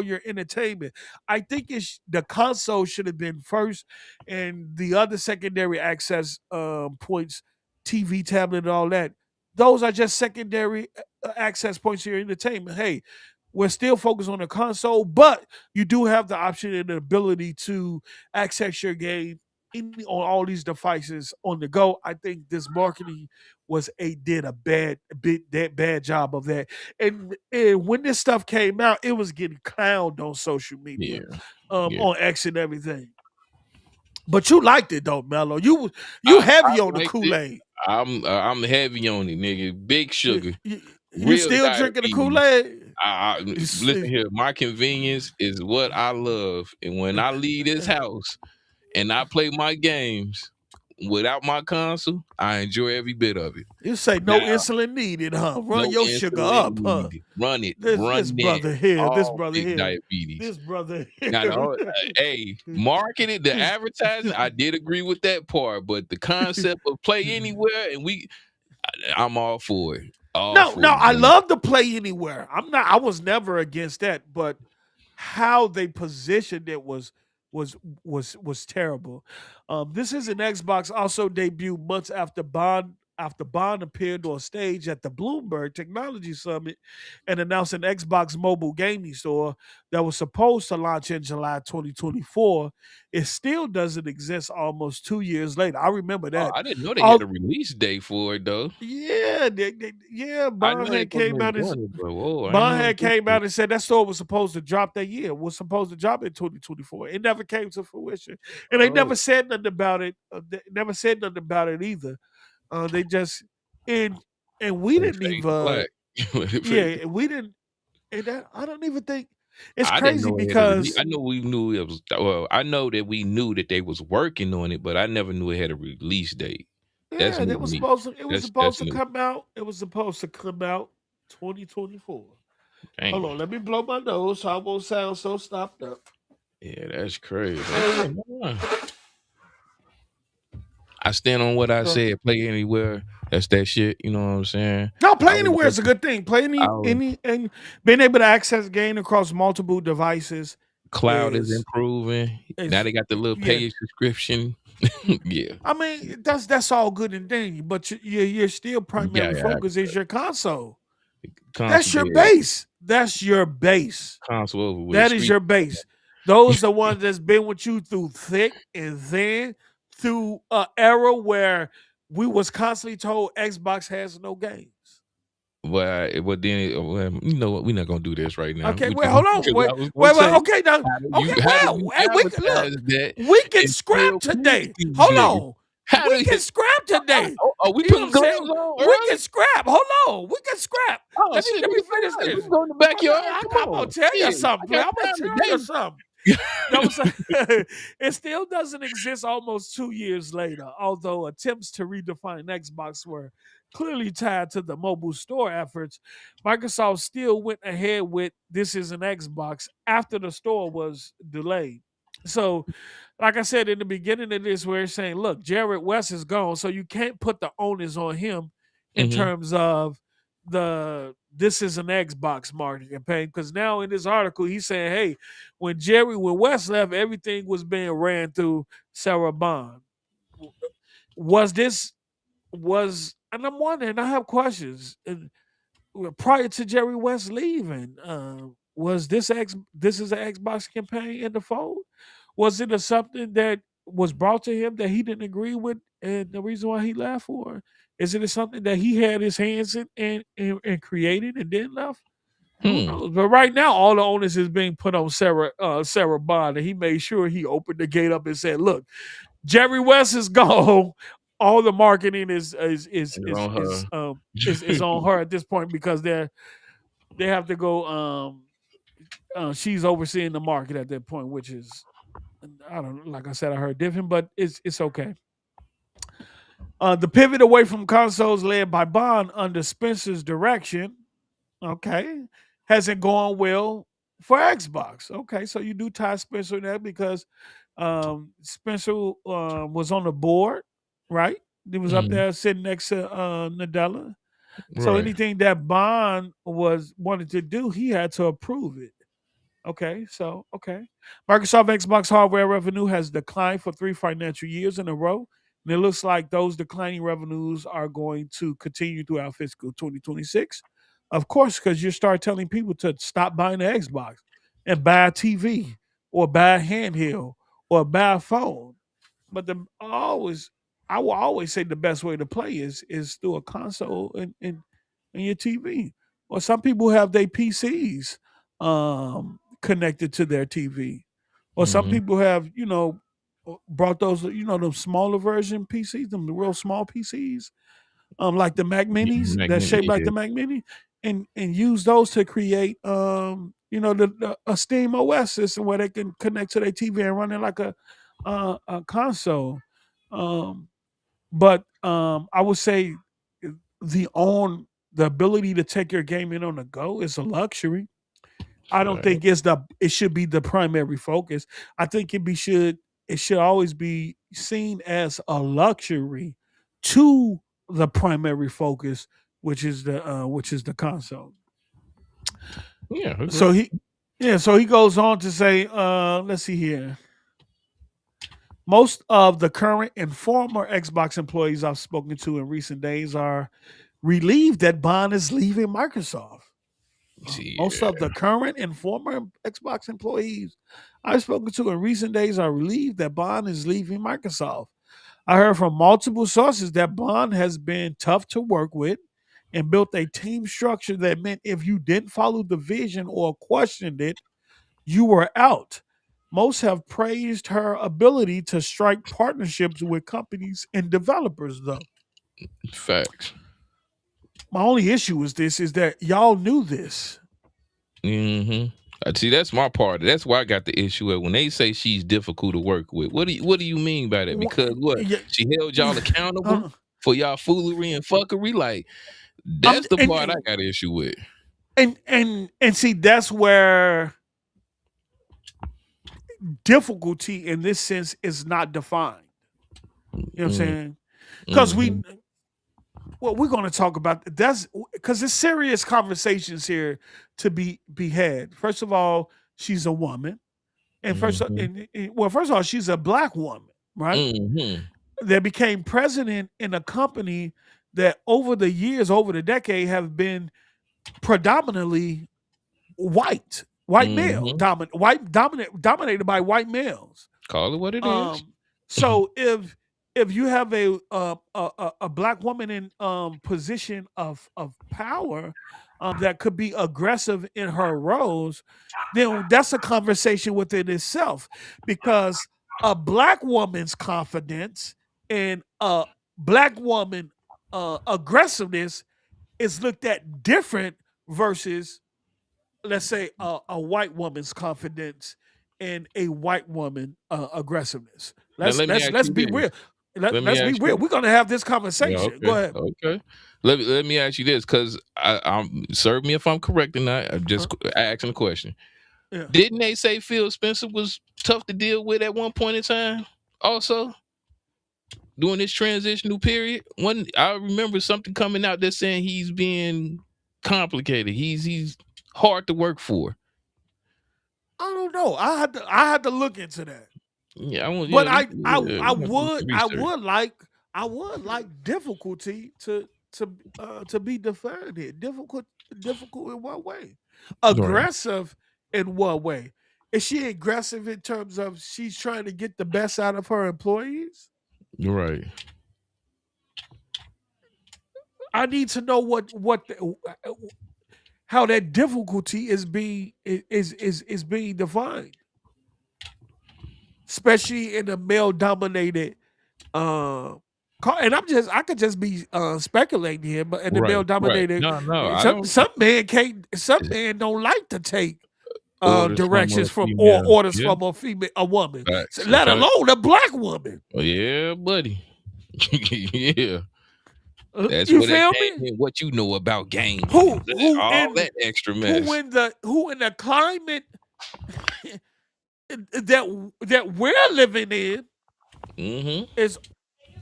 your entertainment. I think the console should have been first, and the other secondary access points, TV, tablet, and all that, those are just secondary access points to your entertainment. Hey, we're still focused on the console, but you do have the option and the ability to access your game on all these devices on the go. I think this marketing did a bad job of that. And when this stuff came out, it was getting clowned on social media, Yeah, yeah. on X and everything. But you liked it though, Mello. You I heavy on the liked it. Kool Aid. I'm heavy on it, nigga. Big You, sugar, you, you real still drinking the Kool diabetes. Aid? Listen here. My convenience is what I love, and when I leave this house and I play my games without my console, I enjoy every bit of it. You say no Now, insulin needed, huh? Run no your sugar insulin up, huh? needed. Run it, This run it. brother here, this All brother big here, diabetes. this brother Now, here. hey, marketing, the advertising, I did agree with that part, but the concept of play anywhere and I'm all for it. All No, for no, it, I man. love to play anywhere. I was never against that, but how they positioned it was was terrible. This is an Xbox also debuted months after Bond appeared on stage at the Bloomberg Technology Summit and announced an Xbox mobile gaming store that was supposed to launch in July 2024. It still doesn't exist almost 2 years later. I remember Oh, that. I didn't know they had All a release date for it though. yeah, yeah. I Bond know they had supposed to came be out and doing it, but whoa, I didn't Bond know had it came was out and said that store was supposed to drop that year, was supposed to drop in 2024. It never came to fruition, and they oh, never said nothing about it. They never said nothing about it either. They just and and we they didn't fade to even black. They fade to- yeah we didn't and that, I don't even think it's I didn't crazy know it had a release. because I know we knew it was well, I know that we knew that they was working on it, but I never knew it had a release date. That's yeah new it to was me. supposed to it was That's supposed to new. come out. It was supposed to come out 2024. Hold Damn. on, let me blow my nose so I won't sound so stopped up. Yeah, that's crazy. Okay, nah. I stand on what I So, said. Play anywhere. That's that shit. You know what I'm saying? no, I play was anywhere is a working. good thing. Play I was, any and being able to access game across multiple devices cloud is is improving. Now is they got the little yeah. paid subscription. Yeah, I mean that's all good and dandy, but your still you got primary yeah, focus is your console. console That's your dead. base. That's your base. Console over with. That is Street. your base. Those are ones that's been with you through thick and thin, through an era where we was constantly told Xbox has no games. But then you know what? We're not gonna do this right now. Okay, Because wait, hold on. I was gonna Wait. say, Okay, now, okay, how do well, you hey, we can advertise look. that We can and still scrap please today. these Hold niggas? on. How We do can you? scrap today. Oh, we You know what putting I'm gloves saying? on We early? can scrap. Hold on. We can scrap. Oh Let me shit, let me nigga, finish we this. can go in the But backyard. Come I'm gonna on, tell you shit, I something. got I'm gonna time tell you today. something. No, I'm saying it still doesn't exist almost 2 years later, although attempts to redefine Xbox were clearly tied to the mobile store efforts. Microsoft still went ahead with this is an Xbox after the store was delayed. So, like I said in the beginning of this, where it's saying, look, Jared West is gone, so you can't put the onus on him in Mm-hmm. terms of the this is an Xbox marketing campaign. Because now in this article, he's saying, hey, when West left, everything was being ran through Sarah Bond. Was this was and I'm wondering, I have questions. And prior to Jerry West leaving, was this is an Xbox campaign in the fold? Was it a something that was brought to him that he didn't agree with, and the reason why he left, or is it something that he had his hands in and created and then left? Who Hmm. knows? But right now, all the onus is being put on Sarah Bond, and he made sure he opened the gate up and said, "Look, Jerry West is gone. All the marketing It's on her. is on her at this point because they have to go. She's overseeing the market at that point, which is I don't like I said I heard different, but it's okay. The pivot away from consoles led by Bond under Spencer's direction, okay, hasn't gone well for Xbox. Okay, so you do tie Spencer in that because Spencer was on the board, right? He was up Mm, there sitting next to Nadella. So right. anything that Bond was wanted to do, he had to approve it. Okay, so okay. Microsoft Xbox hardware revenue has declined for 3 financial years in a row. And it looks like those declining revenues are going to continue throughout fiscal 2026. Of course, because you start telling people to stop buying the Xbox and buy a TV or buy a handheld or buy a phone. But the always I will always say the best way to play is through a console and your TV. Or some people have their PCs connected to their TV. Or some Mm-hmm. people have, brought those, them smaller version PCs, them real small PCs, like the Mac Yeah, Minis that's magnet. shaped like Yeah, the Mac Mini, and use those to create, a Steam OS system where they can connect to their TV and run it like a console. Um, but I would say the on the ability to take your gaming on the go is a luxury. I don't fact. think it should be the primary focus. I think it should always be seen as a luxury to the primary focus, which is the console. Yeah, So agree. he goes on to say, let's see here. Most of the current and former Xbox employees I've spoken to in recent days are relieved that Bond is leaving Microsoft. See, Most of the current and former Xbox employees I've spoken to in recent days are relieved that Bond is leaving Microsoft. I heard from multiple sources that Bond has been tough to work with and built a team structure that meant if you didn't follow the vision or questioned it, you were out. Most have praised her ability to strike partnerships with companies and developers, though. facts. My only issue is that y'all knew this. Mm-hmm. See, that's my part. That's why I got the issue with when they say she's difficult to work with. What do you mean by that? Wha- Because what yeah, she held y'all accountable uh, for y'all foolery and fuckery? Like I'm that's the part I got an issue with. and see that's where difficulty in this sense is not defined. You know what I'm Mm-hmm. saying? Because we're going to talk about that's because there's serious conversations here to be had. First of all, she's a woman, and Mm-hmm. first of all, she's a black woman, right? Mm-hmm. That became president in a company that over the years, over the decade, have been predominantly white male Mm-hmm. dominated by white males. Call it what it is. Um, so if you have a black woman in position of power, that could be aggressive in her roles, then that's a conversation within itself, because a black woman's confidence and a black woman aggressiveness is looked at different versus, let's say, a white woman's confidence and a white woman aggressiveness. Now Let's let me let's ask let's you be this. real. Let me Let's be ask real. you. We're gonna have this Yeah, conversation. Go okay, ahead. okay. Let me ask you this, because I'm serve me if I'm correct or not. I'm Uh, just asking a question. yeah. Didn't they say Phil Spencer was tough to deal with at one point in time? Also, during this transitional period, one I remember something coming out that's saying he's being complicated. He's hard to work for. I don't know. I had to look into that. Yeah, I want. But Yeah, I I yeah. I We have to do would some I research. would like I would like difficulty to be defined here. Difficult in what way? Right, Aggressive in what way? Is she aggressive in terms of she's trying to get the best out of her employees? right, I need to know how that difficulty is being defined, especially in a male dominated and I could just be speculating here, but in the male right. dominated, No, no, I some don't. some men don't like to take Orders from a directions from or female. orders Yeah, from a woman, so facts, let facts. alone a black woman. Oh, yeah, buddy. Yeah, that's You where that feel came me? in. What you know about gaming Who and who all in that extra mess. who in the climate that we're living in Mm-hmm. is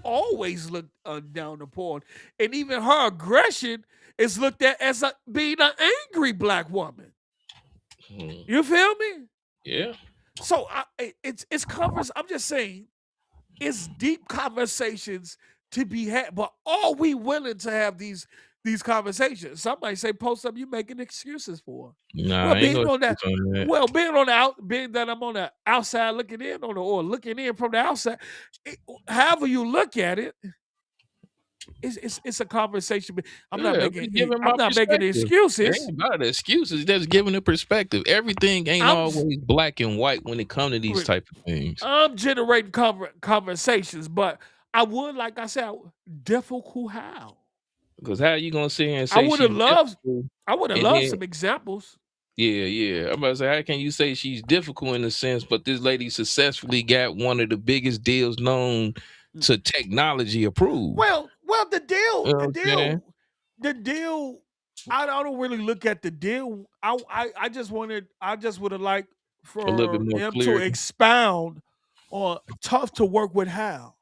always looked down upon, and even her aggression is looked at as being an angry black woman. Mm, You feel me? yeah, So it's covers. I'm just saying it's deep conversations to be had, but are we willing to have these? these conversations. Some might say post up you making excuses for. Well, Nah, ain't no being on that, excuse on that. well, being that I'm on the outside looking in on the or looking in from the outside, however you look at it, it's a conversation. Yeah, I'm just giving I'm my not making perspective. It excuses. ain't about excuses. Just giving a perspective. Everything ain't I'm always black and white when it come to these type of things. I'm generating conversations, but I would, like I said, difficult how. Because how you gonna sit here and I say would have she's loved difficult I would have and loved then some examples. yeah. I'm about to say, how can you say she's difficult in a sense, but this lady successfully got one of the biggest deals known Mm. to technology approved? Well, the You deal, know what the I'm saying? deal, the deal. I don't really look at the deal. I just would have liked A little bit for more him to clarity. expound on tough to work with how,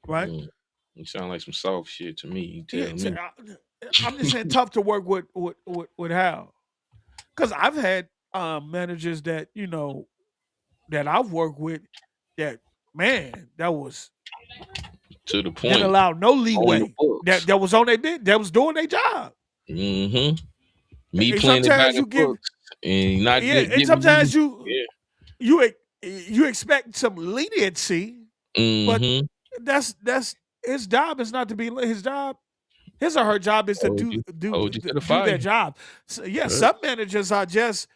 right? Mm. You sound like some soft shit to me. You Yeah, tell me. I'm just saying tough to work with how, because I've had managers that that I've worked with that, man, To the that point. allowed no On the leeway, books. that was on that was doing their job. Mm-hmm. Me And playing it by sometimes the you give, books and not yeah, and giving you. sometimes you Yeah. you ex- you expect some leniency, but Mm-hmm. that's his job is not to be his job. His or her job is to Hold do you. do Hold you to the do their fire. job. So, yeah, Right. some managers are just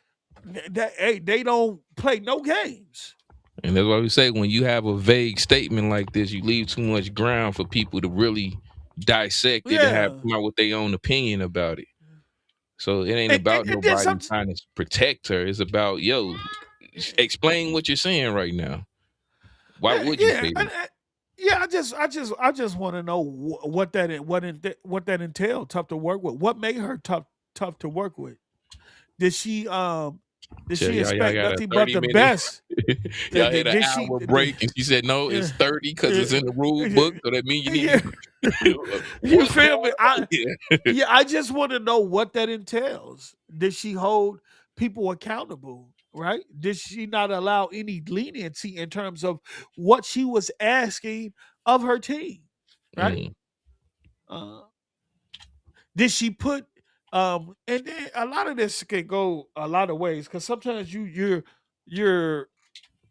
that. Hey, they don't play no games. And that's why we say when you have a vague statement like this, you leave too much ground for people to really dissect it and have Yeah, come out with their own opinion about it. So it ain't and about and then nobody some. trying to protect her. It's about explain what you're saying right now. Why Yeah, would you yeah, say that? yeah. I just want to know what that entailed. Tough to work with. What made her tough to work with? Did she did Tell she y'all expect got a nothing but 30 the minute. best? Y'all had an Did she? hour break and she said no, Yeah, it's 30 because it's yeah, in the rule yeah, book. So that means you need yeah. to You what's feel going me? on here? Yeah, I just want to know what that entails. Did she hold people accountable? Right? Did she not allow any leniency in terms of what she was asking of her team? Right? Mm, Uh, did she put and then a lot of this can go a lot of ways because sometimes you're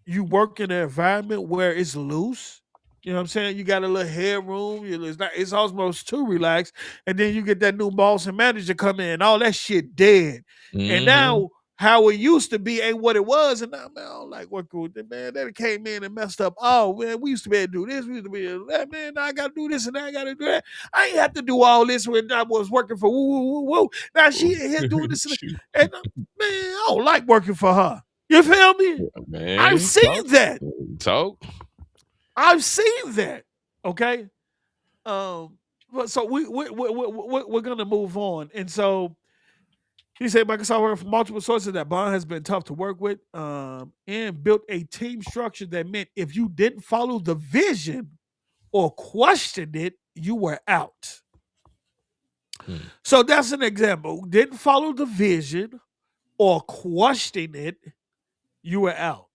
you work in an environment where it's loose. You know what I'm saying? You got a little headroom. It's almost too relaxed. And then you get that new boss and manager come in, all that shit dead. And mm-hmm. now how it used to be ain't what it was. And now, man, I don't like working with them, man. That came in and messed up. Oh, man, we used to be able to do this. We used to be able to do that, man. Now I got to do this and now I got to do that. I ain't have to do all this when I was working for woo, woo, woo, woo. Now she in here doing this. Shoot, Man, I don't like working for her. You feel me? I've man, seen that. talk. I've seen that. Okay. But so we're gonna move on, and so he said Microsoft heard from multiple sources that Bond has been tough to work with, and built a team structure that meant if you didn't follow the vision or questioned it, you were out. Hmm. So that's an example. Didn't follow the vision or questioned it, you were out.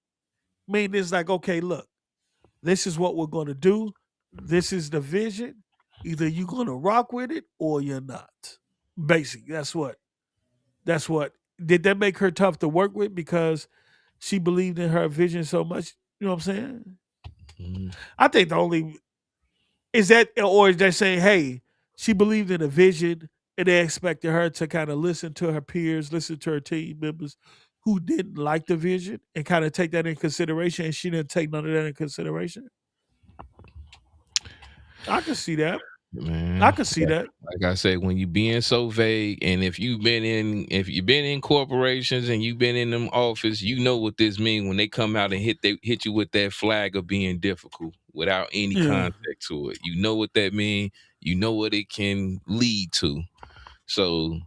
Meaning it's like, okay, look, this is what we're going to do. This is the vision. Either you're going to rock with it or you're not. Basically, that's what did that make her tough to work with because she believed in her vision so much. You know what I'm saying? Mm. I think the only is that, or is that saying, hey, she believed in a vision and they expected her to kind of listen to her peers, listen to her team members who didn't like the vision and kind of take that in consideration, and she didn't take none of that in consideration. I can see that. I Man, can see that. like I said, when you being so vague, and if you've been in corporations and you've been in them office, you know what this mean when they come out and hit you with that flag of being difficult without any Yeah. context to it. You know what that mean. You know what it can lead to. So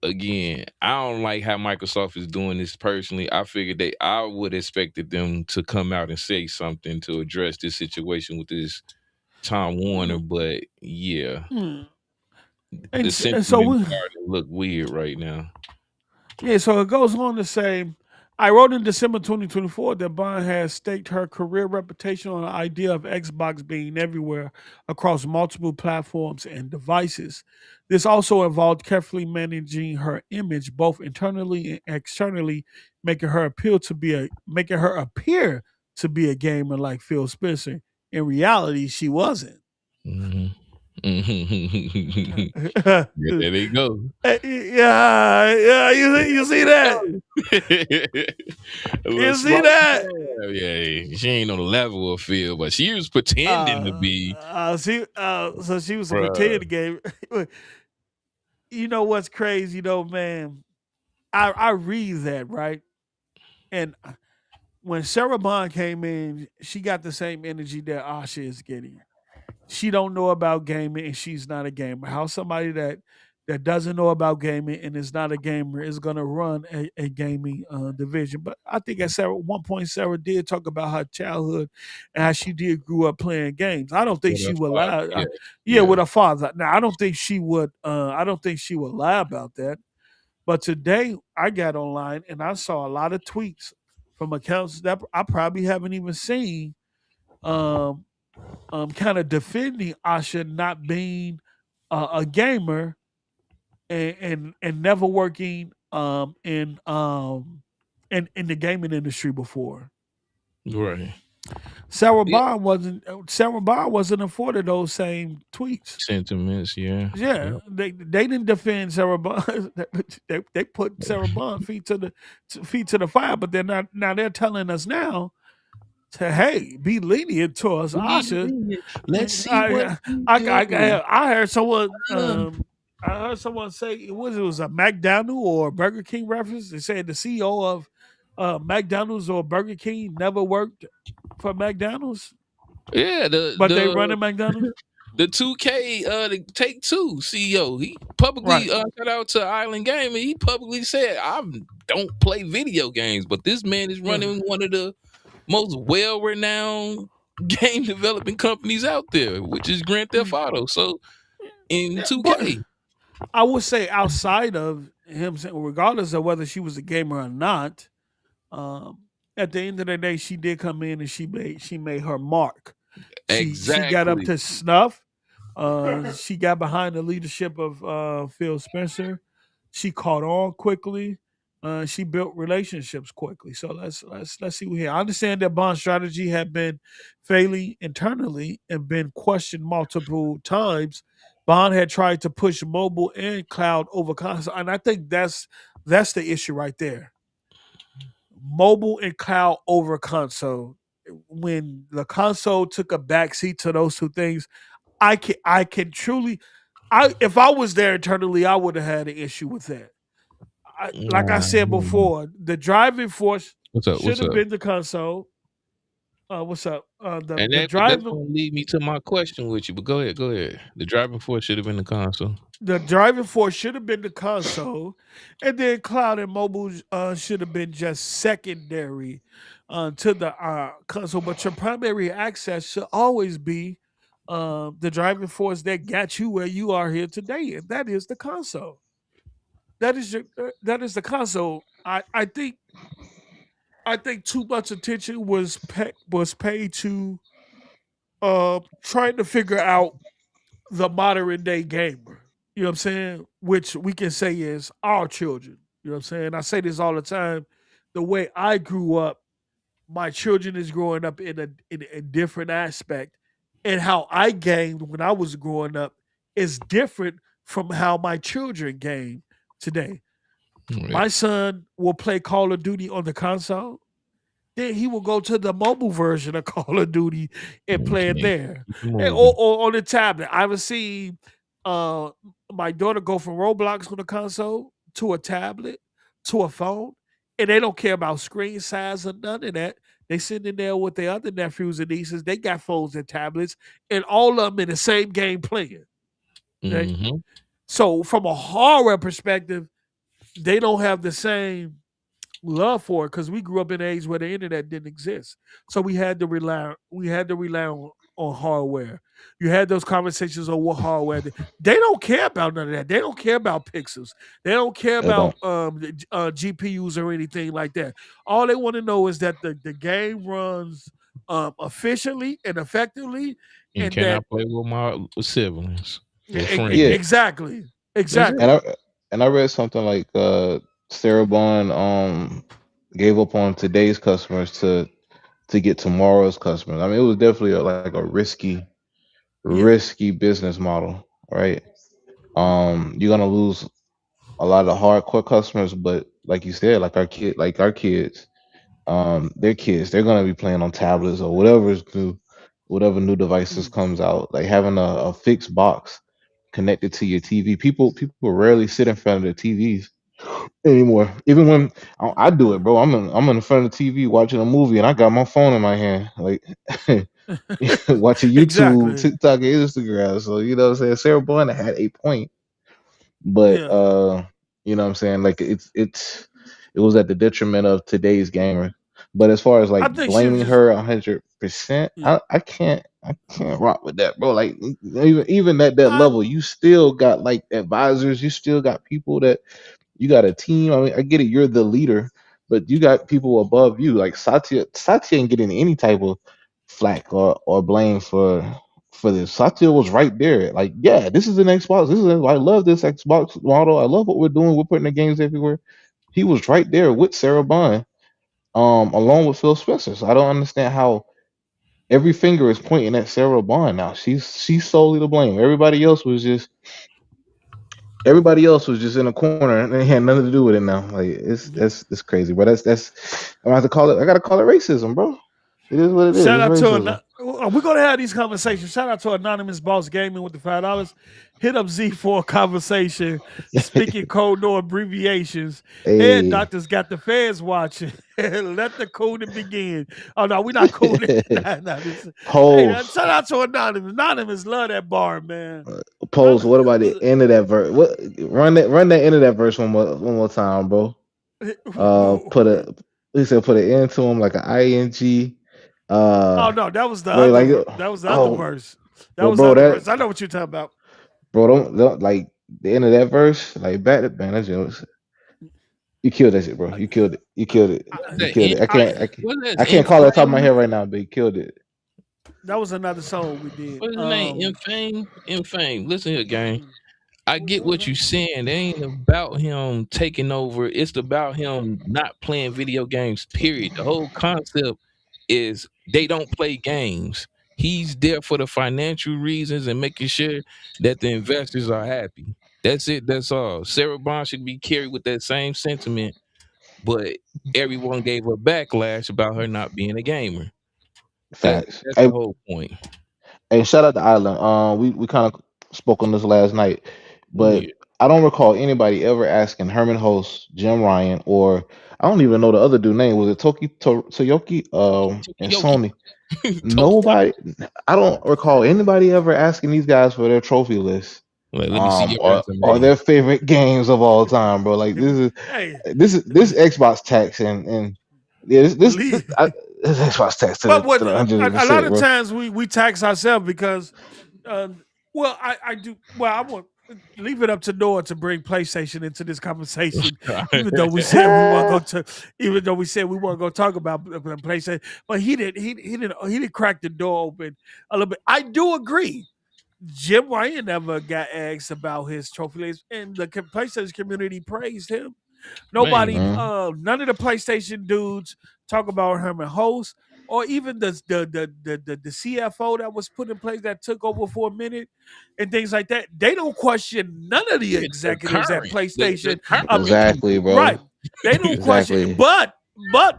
again, I don't like how Microsoft is doing this personally. I would expected them to come out and say something to address this situation with this Tom Warner, Mm, but yeah, mm. the And so sentiment we, starting to look weird right now. yeah, so it goes on to say, I wrote in December 2024 that Bond has staked her career reputation on the idea of Xbox being everywhere across multiple platforms and devices. This also involved carefully managing her image both internally and externally, making her appear to be a gamer like Phil Spencer. In reality, she wasn't. Hmm. Yeah, there they go. Yeah, yeah, you see that? A little You see slight that? jab. Yeah, she ain't on the level of Phil, but she was pretending to be, So she was a bruh. pretend game. You know what's crazy though, man? I read that right, and when Sarah Bond came in, she got the same energy that Asha is getting. She don't know about gaming and she's not a gamer. How somebody that doesn't know about gaming and is not a gamer is going to run a gaming division? But I think at one point Sarah did talk about her childhood and how she did grew up playing games. I don't think What she a would father. lie. Yeah, Yeah, yeah. with her father. Now I don't think she would. I don't think she would lie about that. But today I got online and I saw a lot of tweets from accounts that I probably haven't even seen. Um, kind of defending Asha not being a gamer and never working in the gaming industry before. Right. Yeah. Sarah Bond wasn't afforded those same tweets. Sentiments. Yeah. Yeah, Yeah. they didn't defend Sarah Bond. They put Sarah Bond feet to the fire, but they're not now. They're telling us now to hey be lenient towards Be Asha. lenient. Let's see what I you I do. I heard someone Uh, say it was a McDonald or Burger King reference. They said the CEO of McDonald's or Burger King never worked for McDonald's, yeah. The but they run the a McDonald's. the 2K the Take Two CEO. He publicly Right. shout out to Island Gaming. He publicly said, "I don't play video games, but this man is Yeah. running one of the most well-renowned game developing companies out there, which is Grand Theft Auto." So in Yeah, but 2K. I would say outside of him, regardless of whether she was a gamer or not, um, at the end of the day, she did come in and she made her mark. She got up Exactly. to snuff. She got behind the leadership of Phil Spencer. She caught on quickly. She built relationships quickly. So let's see what here. I understand that Bond's strategy had been failing internally and been questioned multiple times. Bond had tried to push mobile and cloud over console, and I think that's the issue right there. Mobile and cloud over console. When the console took a backseat to those two things, I can truly I if I was there internally, I would have had an issue with that. Like I said before, the driving force What's up? should What's have up? been the console. What's up? And that's gonna lead me to my question with you. But go ahead, go ahead. The driving force should have been the console. the driving force should have been the console, and then cloud and mobile should have been just secondary to the console. But your primary access should always be the driving force that got you where you are here today, and that is the console. That is the console. I think too much attention was paid to trying to figure out the modern day gamer. You know what I'm saying? Which we can say is our children. You know what I'm saying? I say this all the time. The way I grew up, my children is growing up in a different aspect. And how I gamed when I was growing up is different from how my children game today. Right. My son will play Call of Duty on the console. Then he will go to the mobile version of Call of Duty and play it Okay. there, Keep it or, moving. on the tablet. I've seen uh, my daughter go from Roblox on the console to a tablet to a phone, and they don't care about screen size or none of that. They sitting in there with their other nephews and nieces. They got phones and tablets, and all of them in the same game playing. Okay, Hmm. so from a hardware perspective, they don't have the same love for it because we grew up in an age where the internet didn't exist. So we had to rely on hardware. You had those conversations on what hardware. They don't care about none of that. They don't care about pixels. They don't care They about don't. GPUs or anything like that. All they want to know is that the game runs efficiently and effectively, And and can I that play with my siblings or friends? Yeah, exactly, That's and exactly. it. I read something like Sarah Bond gave up on today's customers to get tomorrow's customers. I mean, it was definitely like a Yeah, risky business model, right? You're gonna lose a lot of hardcore customers, but like you said, like our kids, their kids, they're gonna be playing on tablets or whatever new devices mm, comes out. Like having a fixed box connected to your TV. People rarely sit in front of their TVs anymore. Even when I do it, bro, I'm in front of the TV watching a movie and I got my phone in my hand, like watching YouTube, exactly. TikTok, and Instagram. So you know what I'm saying. Sarah Bond had a point, but Yeah, you know what I'm saying. Like it was at the detriment of today's gamer. But as far as I like think she was blaming just. her 100%, Yeah, I can't rock with that, bro. Like even at that I level, you still got like advisors, you still got people that you got a team. I mean, I get it, you're the leader, but you got people above you. Like Satya ain't getting any type of flack or blame for this. Satya was right there. Like, yeah, this is an Xbox. I love this Xbox model. I love what we're doing. We're putting the games everywhere. He was right there with Sarah Bond, along with Phil Spencer. So I don't understand how every finger is pointing at Sarah Bond now. She's solely to blame. Everybody else was just in a corner and they had nothing to do with it now. Like it's crazy, but I have to call it. I gotta call it racism, bro. It is what it is. shout It's out to racism. we're gonna have these conversations. Shout out to Anonymous Boss Gaming with the $5. Hit up Z for a conversation. Speaking code no abbreviations. Head Hey, doctors got the feds watching. Let the coding begin. Oh no, we're not coding. Hey, pose, shout out to Anonymous. Anonymous love that bar, man. pose. What about the end of that verse? What run that end of that verse one more time, bro. Put a he said put an end to him like an ing. Oh Uh, no, that was the bro, other like that was the other oh, verse. That well, was the bro, other verse. that I know what you're talking about. bro don't like the end of that verse, like back man, that just you killed that shit, bro. You killed it. You killed it. What's You that? killed it. I, What's that? I can't call it off the top of my head Infame? right now, but you killed it. that was another song we did. What's his name? Infame. Infame. Listen here, gang. Mm, I get what you're saying. It ain't about him taking over. It's about him not playing video games. Period. The whole concept is they don't play games. He's there for the financial reasons and making sure that the investors are happy. That's it. That's all. Sarah Bond should be carried with that same sentiment, but everyone gave her backlash about her not being a gamer. That Facts. that's the Hey, whole point. hey, shout out to Island. We kind of spoke on this last night, but Yeah. I don't recall anybody ever asking Herman Host, Jim Ryan, or I don't even know the other dude name. Was it Toyoki? And Tokiyoki. Sony. Tokiyoki. Nobody. I don't recall anybody ever asking these guys for their trophy list, Like, let me see your or resume. their favorite games of all time, bro. Like hey, this Xbox tax and yeah, Lee. this Xbox tax But to what the a lot 100%, of bro. times we tax ourselves because, uh, well, I do. Well, I want leave it up to Noah to bring PlayStation into this conversation, even though we said we weren't going to, even though we said we weren't going to talk about PlayStation, but he didn't crack the door open a little bit. I do agree. Jim Ryan never got asked about his trophy list, and the PlayStation community praised him. Nobody, Man, Hmm. none of the PlayStation dudes talk about Herman Host or even the CFO that was put in place that took over for a minute and things like that. They don't question none of the yeah, the executives at current, the PlayStation. current Exactly, people. Right? bro. They don't question, Exactly. but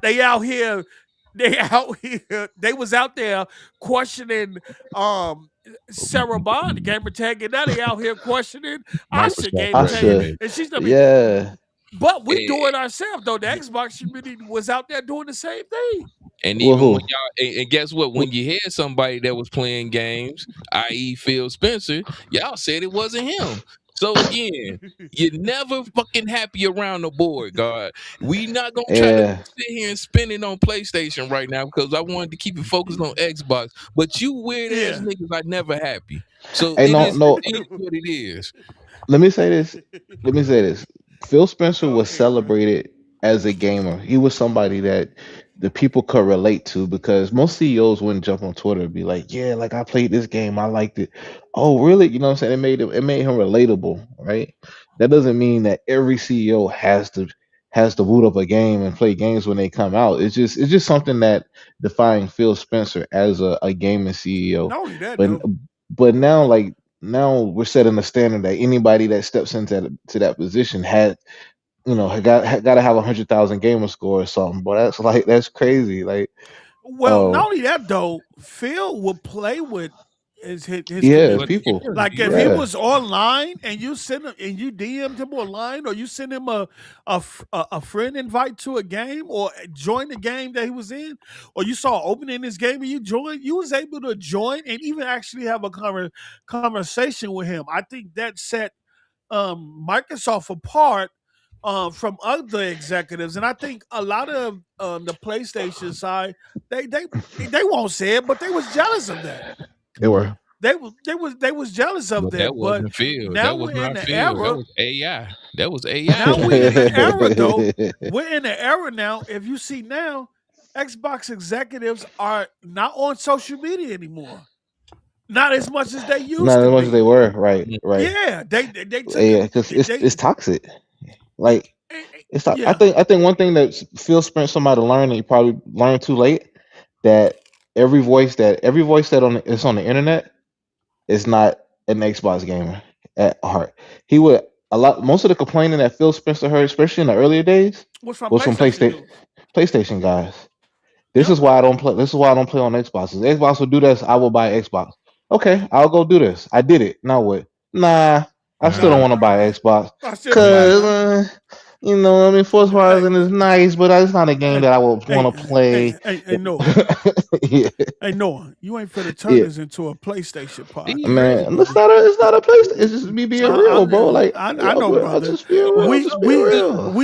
they out here. They out here. They was out there questioning um Sarah Bond, the gamer tag, and now they out here questioning Asha Microsoft gamer I tag, should. president. and she's gonna be. Yeah. But we do Eh, it ourselves though. The Xbox community was out there doing the same thing. And even when Woohoo. y'all, and guess what? When you had somebody that was playing games, i.e., Phil Spencer, y'all said it wasn't him. So again, you're never fucking happy around the board, God. We not gonna try to Yeah, sit here and spin it on PlayStation right now because I wanted to keep it focused on Xbox. But you weird ass Yeah. niggas are never happy. So hey, it no, is no. it is what it is. Let me say this. Let me say this. Phil Spencer Go was ahead, bro. celebrated as a gamer. He was somebody that the people could relate to because most CEOs wouldn't jump on Twitter and be like, "Yeah, like I played this game, I liked it." Oh, really? You know what I'm saying? It made him relatable, right? That doesn't mean that every CEO has to boot up a game and play games when they come out. It's just something that defined Phil Spencer as a gaming CEO. Not only that But though. but now like now we're setting the standard that anybody that steps into that position had got to have 100,000 gamer score or something. But that's crazy. Like, Well, oh not only that though, Phil would play with his yeah, But community. people, Like if he yeah, was online and you send him and you DM'd him online, or you send him a friend invite to a game, or join the game that he was in, or you saw opening in this game and you joined, you was able to join and even actually have a conversation with him. I think that set Microsoft apart from other executives, and I think a lot of the PlayStation side they they they won't say it, but they was jealous of that. they were. They was jealous of But that that. But wasn't Phil. now That was we're in not the Phil. That era. was AI. That was Now AI. we're in the era though. We're in the era now. If you see now, Xbox executives are not on social media anymore. Not as much as they used Not to as much as they be. were. Right, Mm. right. Yeah, they took it. Yeah, because it's toxic. They, Like it's to- I yeah. think I think one thing that Phil Spencer might have learned, and he probably learned too late, that every voice that is on the internet is not an Xbox gamer at heart. He would a lot most of the complaining that Phil Spencer heard, especially in the earlier days, What's from was from PlayStation dudes? PlayStation guys. This Yep. is why I don't play. This is why I don't play on Xboxes. Xbox will do this. I will buy Xbox. Okay, I'll go do this. I did it. Now what? Nah, I still don't Nah, want to buy Nah, Xbox I still ain't buying because none. I mean, Forza Hey, Horizon is nice, but it's not a game hey, that I would hey, want to play. hey, Noah. Yeah, Hey, Noah, you ain't finna turn yeah, this into a PlayStation he podcast, crazy. man. It's brother. not a. It's not a place. It's just me being real, bro. Like I know, I'm brother. just being real. I'm We just being we real.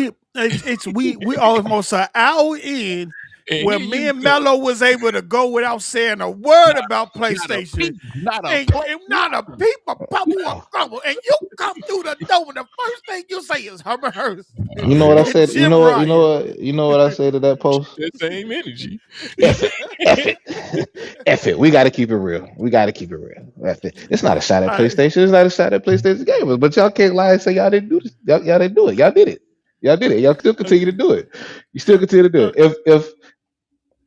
we we almost an hour in And where here me you and go. Mello was able to go without saying a word about Not a PlayStation. peep, not a And not a nothing. peep, a bubble, or grumble. And you come through the door, and the first thing you say is Herbert Hurst You know what I and said? You Jim know what? You know Ryan. what? You know what I say to that post? That same energy. F it. F it. F it. We got to keep it real. We got to keep it real. F it. It's not a shot at I, PlayStation. It's not a shot at PlayStation gamers. But y'all can't lie and say y'all didn't do this. Y'all didn't do it. Y'all did it. Y'all did it. Y'all still continue to do it. You still continue to do uh, it. If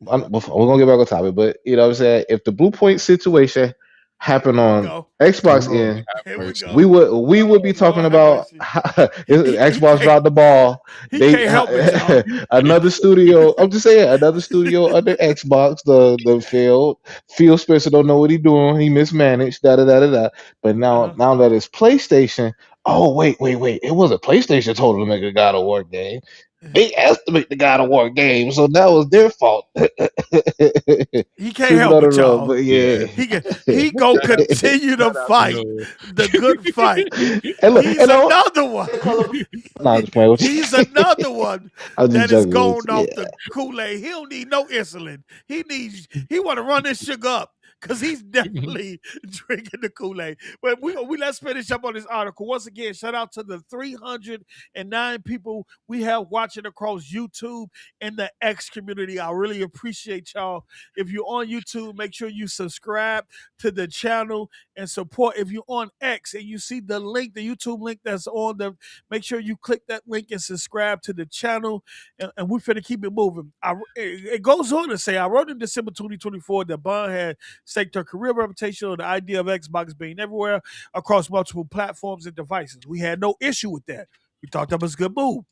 we're gonna get back on topic, but you know what I'm saying, if the Blue Point situation happened here we on go. Xbox Lord end, have Here we mercy. we go. would we would be talking Lord have about mercy. He Xbox can't dropped the ball. he They can't help it, y'all. another studio. I'm just saying another studio under Xbox. The failed. Phil Spencer don't know what he doing. He mismanaged. Da da da da da. But now Uh-huh. now that it's PlayStation. Oh wait. It wasn't PlayStation told him to make a God of War game. They asked to make the God of War game, so that was their fault. He can't Sweep it help on the it, rug, y'all. but Yeah. yeah. He gonna Shout out, continue to shout out to fight Noah. the good fight. And look, He's and I another one. call him. Nah, I'm just playing with He's you. another one I'm just that is joking with going you. off the Kool-Aid. He don't need no insulin. He want to run this sugar up because he's definitely drinking the Kool-Aid. But we let's finish up on this article. Once again, shout out to the 309 people we have watching across YouTube and the X community. I really appreciate y'all. If you're on YouTube, make sure you subscribe to the channel and support. If you're on X and you see the link, the YouTube link that's on the, make sure you click that link and subscribe to the channel. And we're finna keep it moving. It goes on to say, I wrote in December 2024 that Bond had staked her career reputation on the idea of Xbox being everywhere across multiple platforms and devices. We had no issue with that. We thought that was a good move.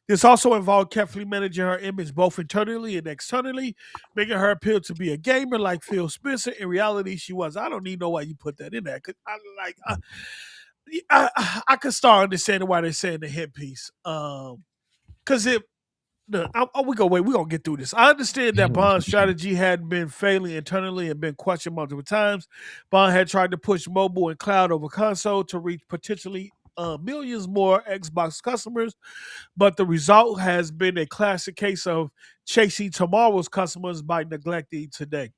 This also involved carefully managing her image both internally and externally, making her appear to be a gamer like Phil Spencer. In reality, she was. I don't need know why you put that in there. Cause I could start understanding why they're saying the hit piece. Because it, no, we gonna get through this. I understand that Bond's strategy had been failing internally and been questioned multiple times. Bond had tried to push mobile and cloud over console to reach potentially millions more Xbox customers, but the result has been a classic case of chasing tomorrow's customers by neglecting today.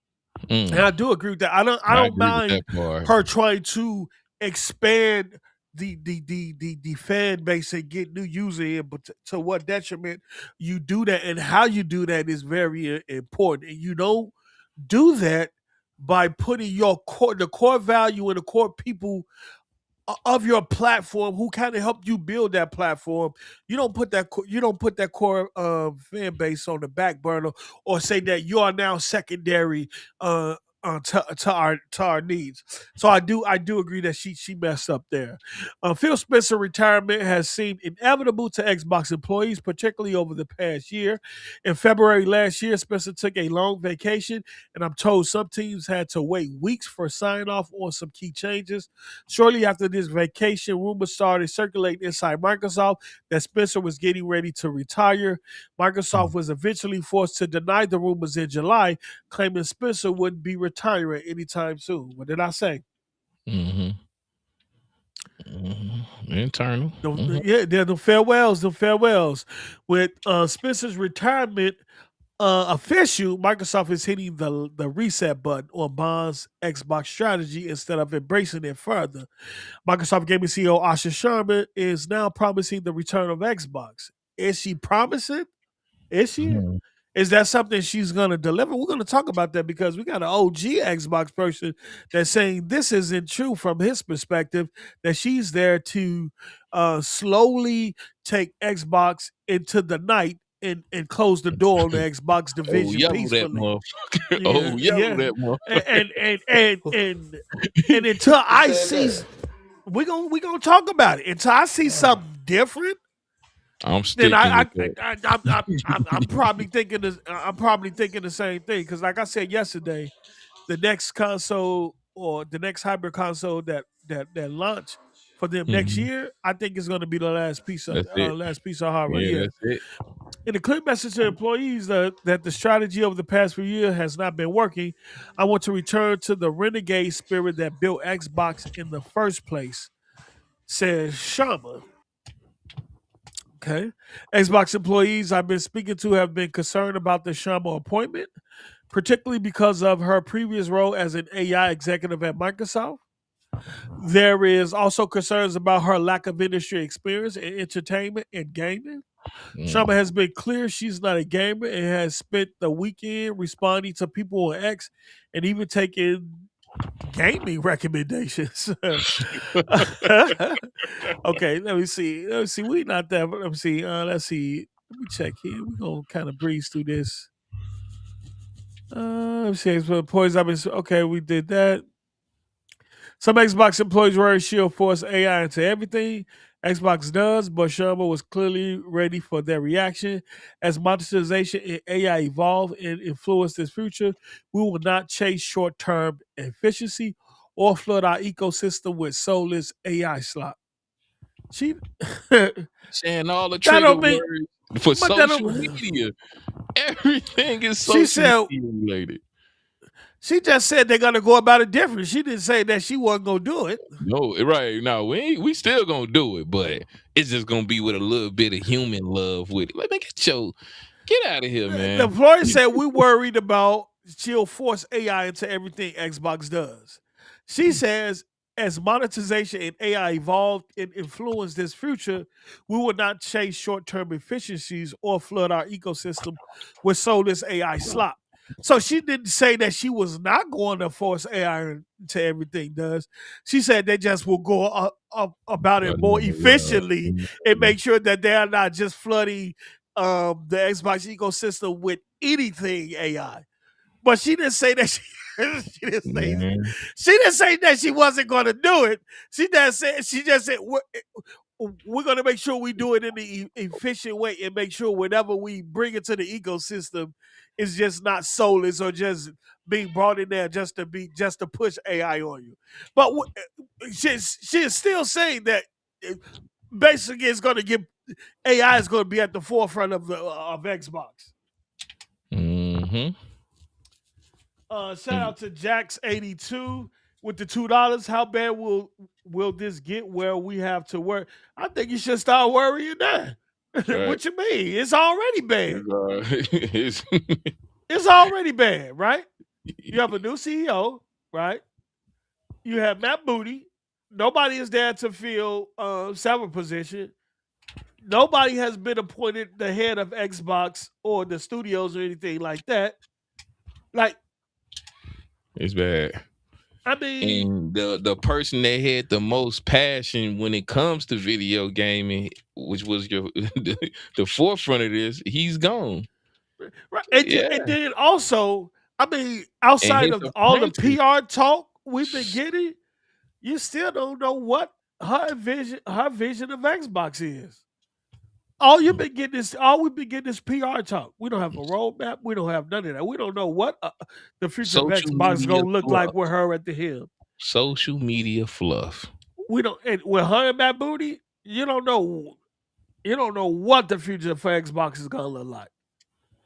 And Mm, I do agree with that. I I don't agree with mind that part. her trying to expand the fan base and get new users in, but to what detriment you do that and how you do that is very important. And you don't do that by putting the core value and the core people of your platform who kind of helped you build that platform. You don't put that core fan base on the back burner or say that you are now secondary uh to our needs. So I do agree that she messed up there. Phil Spencer retirement has seemed inevitable to Xbox employees, particularly over the past year. In February last year, Spencer took a long vacation, and I'm told some teams had to wait weeks for sign off on some key changes. Shortly after this vacation, rumors started circulating inside Microsoft that Spencer was getting ready to retire. Microsoft was eventually forced to deny the rumors in July, claiming Spencer wouldn't be retiring anytime soon. What did I say? Mm-hmm. Internal. Mm-hmm. Yeah, they're the farewells. With Spencer's retirement official, Microsoft is hitting the reset button on Bond's Xbox strategy instead of embracing it further. Microsoft Gaming CEO Asha Sharma is now promising the return of Xbox. Is she promising? Is she? Mm-hmm. Is that something she's going to deliver? We're going to talk about that because we got an OG Xbox person that's saying this isn't true from his perspective, that she's there to slowly take Xbox into the night and close the door on the Xbox Oh, division yellow that peacefully. motherfucker. Yeah, Oh, yellow yeah. that motherfucker. And until Who I said see, that? we gonna talk about it. Until I see something different, I'm then sticking with that. I'm probably thinking I'm probably thinking the same thing because, like I said yesterday, the next console or the next hybrid console that launch for them next Mm-hmm. year, I think is going to be the That's it. last piece of hardware. Yeah, Yeah. that's it. In a clear message to employees that the strategy over the past few years has not been working, I want to return to the renegade spirit that built Xbox in the first place, says Shama. Okay. Xbox employees I've been speaking to have been concerned about the Shama appointment, particularly because of her previous role as an AI executive at Microsoft. There is also concerns about her lack of industry experience in entertainment and gaming. Shama Mm. has been clear she's not a gamer and has spent the weekend responding to people on X and even taking gaming recommendations. Okay, let me see. Let me see. We not that. Let me see. Let's see. Let me check here. We're gonna kind of breeze through this. Let me see. Employees I've been okay. We did that. Some Xbox employees worry she'll force AI into everything. Xbox does, but Sherman was clearly ready for their reaction. As monetization and AI evolve and influence this future, we will not chase short term efficiency or flood our ecosystem with soulless AI slop. She that Saying all the trigger don't mean, words for but that social don't. media. Everything is She social said media related. she just said they're gonna go about it different. She didn't say that she wasn't gonna do it. No, right now we still gonna do it, but it's just gonna be with a little bit of human love with it. Let me get out of here, The man. employer said we worried about she'll force AI into everything Xbox does. She says as monetization and AI evolve and influence this future, we will not chase short-term efficiencies or flood our ecosystem with soulless AI slop. So she didn't say that she was not going to force AI into everything does. She said they just will go about it more efficiently and make sure that they are not just flooding the Xbox ecosystem with anything AI. But she didn't say that she didn't say Man. she didn't say that she wasn't going to do it. She just said we're going to make sure we do it in the efficient way and make sure whenever we bring it to the ecosystem, it's just not soulless or just being brought in there just to push AI on you. But she's still saying that basically it's going to give AI is going to be at the forefront of Xbox. Mm-hmm. Shout out to Jax82. with the $2, how bad will this get where we have to work? I think you should start worrying now. Right. What you mean? It's already bad. It's, It's already bad, right? You have a new CEO, right? You have Matt Booty. Nobody is there to fill several position. Nobody has been appointed the head of Xbox or the studios or anything like that. Like, it's bad. I mean, And the person that had the most passion when it comes to video gaming, which was your the forefront of this, he's gone. right? Yeah, And then also, I mean, and outside his of all the apprentice. PR talk we've been getting, you still don't know what her vision of Xbox is. All we've been getting is PR talk. We don't have a roadmap. We don't have none of that. We don't know what the future of Social Xbox is media gonna look like fluff. with her at the helm. Social media fluff. We don't, and with her and Matt Booty, you don't know. You don't know what the future for Xbox is gonna look like.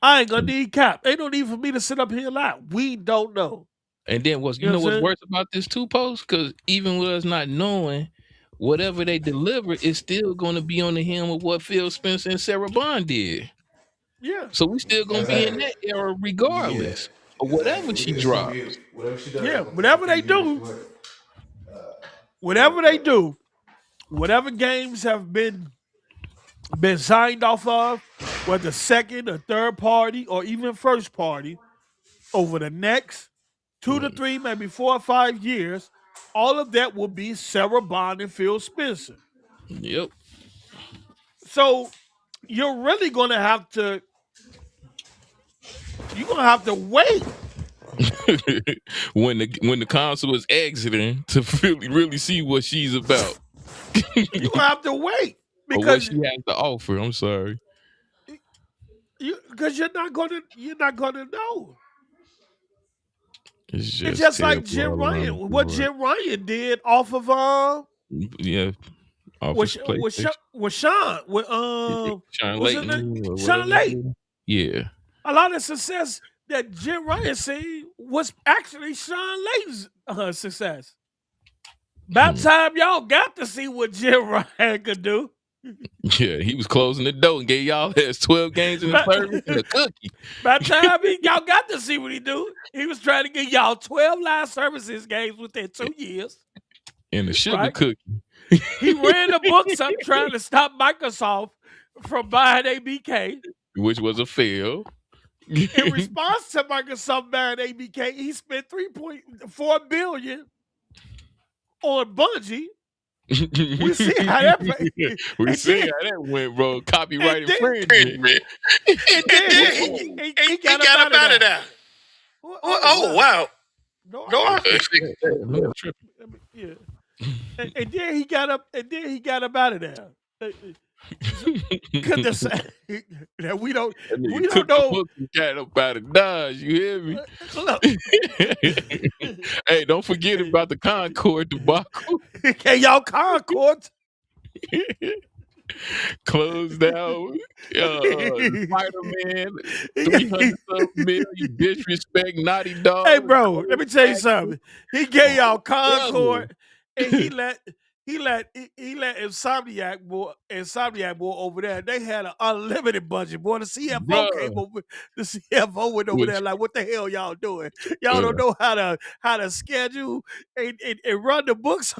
I ain't gonna need cap. Ain't no need for me to sit up here and lie. We don't know. And then You know what I'm what's saying? worse about this two post? Because even with us not knowing, whatever they deliver is still going to be on the hem of what Phil Spencer and Sarah Bond did. Yeah. So we still going to be in Exactly. that era Yeah, regardless of whatever exactly. she It's gonna be drops. whatever she does. Yeah. It's gonna take a few years Whatever for they it. do, whatever games have been signed off of, whether second or third party or even first party, over the next 2 to 3, maybe 4 or 5 years, all of that will be Sarah Bond and Phil Spencer. Yep. So you're really gonna have to wait. When the console was exiting to really see what she's about You're gonna have to wait or what because she has to offer. I'm sorry. you're not gonna know. It's It's just just like terrible Jim all around the Ryan. What board. Jim Ryan did off of Yeah, Office PlayStation. with Sean with Sean what's his name? Layton or Sean whatever his Layton. name. Yeah. A lot of success that Jim Ryan seen was actually Sean Layton's success. About Hmm. time y'all got to see what Jim Ryan could do. Yeah, he was closing the door and gave y'all his 12 games in the service and a cookie. By the time y'all got to see what he do, he was trying to get y'all 12 live services games within 2 years. And a sugar Right. cookie. He ran the books up trying to stop Microsoft from buying ABK. Which was a fail. In response to Microsoft buying ABK, he spent $3.4 billion on Bungie. We see how that We and see then- how that went, bro. Copyright and then- infringement. and then he got up out of there. Oh wow! No, No, I- No tripping. I mean, yeah. And then he got up. And then he got up out of there. Because that we don't That nigga we don't took the know. book and got up out of Dodge. You hear me? Look, Hey, don't forget about the Concord debacle. can y'all Concord? Closed down. Spider-Man, 300 million. You disrespect Naughty Dog. Hey, bro, let me tell you something. He gave y'all brother. Concord, and he let Insomniac boy over there. They had an unlimited budget. Boy, the CFO Bruh. came over. The CFO went over Which- there like, what the hell y'all doing? Y'all don't know how to schedule and run the books.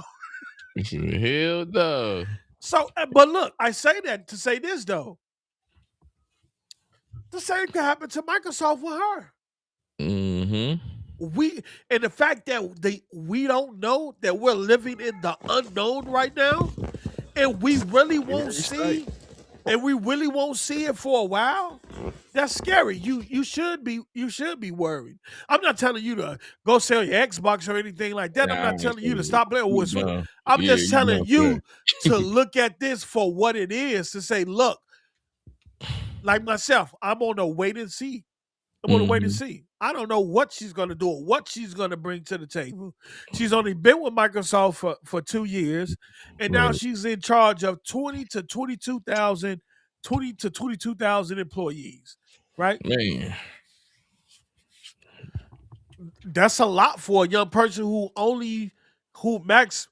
Hell no. So, but look, I say that to say this though. The same can happen to Microsoft with her. Mm-hmm. And the fact that we don't know that we're living in the unknown right now, and we really won't see, and we really won't see it for a while. That's scary. You should be worried. I'm not telling you to go sell your Xbox or anything like that. I'm not telling you to stop playing with Switch. No. I'm Yeah, just telling know you to look at this for what it is. To say, look, like myself, I'm on a wait and see. I'm going to wait and see. I don't know what she's going to do or what she's going to bring to the table. She's only been with Microsoft for 2 years, and now Right. she's in charge of 20 to 22,000 employees, right? Man. That's a lot for a young person who max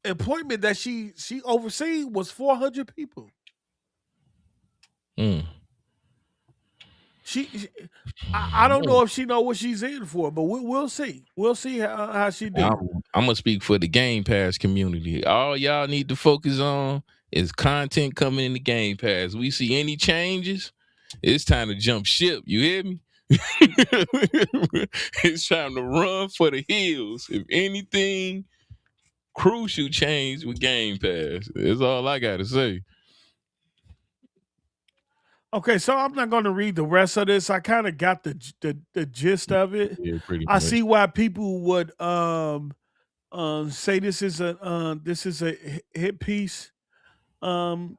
employment that she overseen was 400 people. Mm. She I don't No. know if she know what she's in for, but we'll see. We'll see how she do. I'm gonna speak for the Game Pass community. All y'all need to focus on is content coming in the Game Pass. We see any changes, it's time to jump ship. You hear me? It's time to run for the hills. If anything crucial change with Game Pass, that's all I gotta say. Okay, so I'm not going to read the rest of this. I kind of got the gist of it. Yeah, pretty I much. see why people would say this is a hit piece. Um,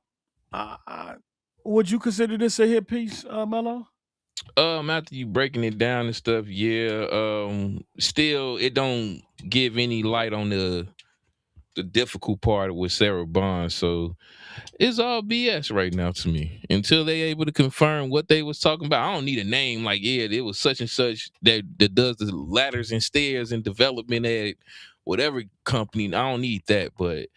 I, would you consider this a hit piece, Mello? After you breaking it down and stuff, yeah. Still, it don't give any light on the difficult part with Sarah Bond. So it's all BS right now to me. Until they able to confirm what they was talking about, I don't need a name like it was such and such that does the ladders and stairs and development at whatever company. I don't need that, but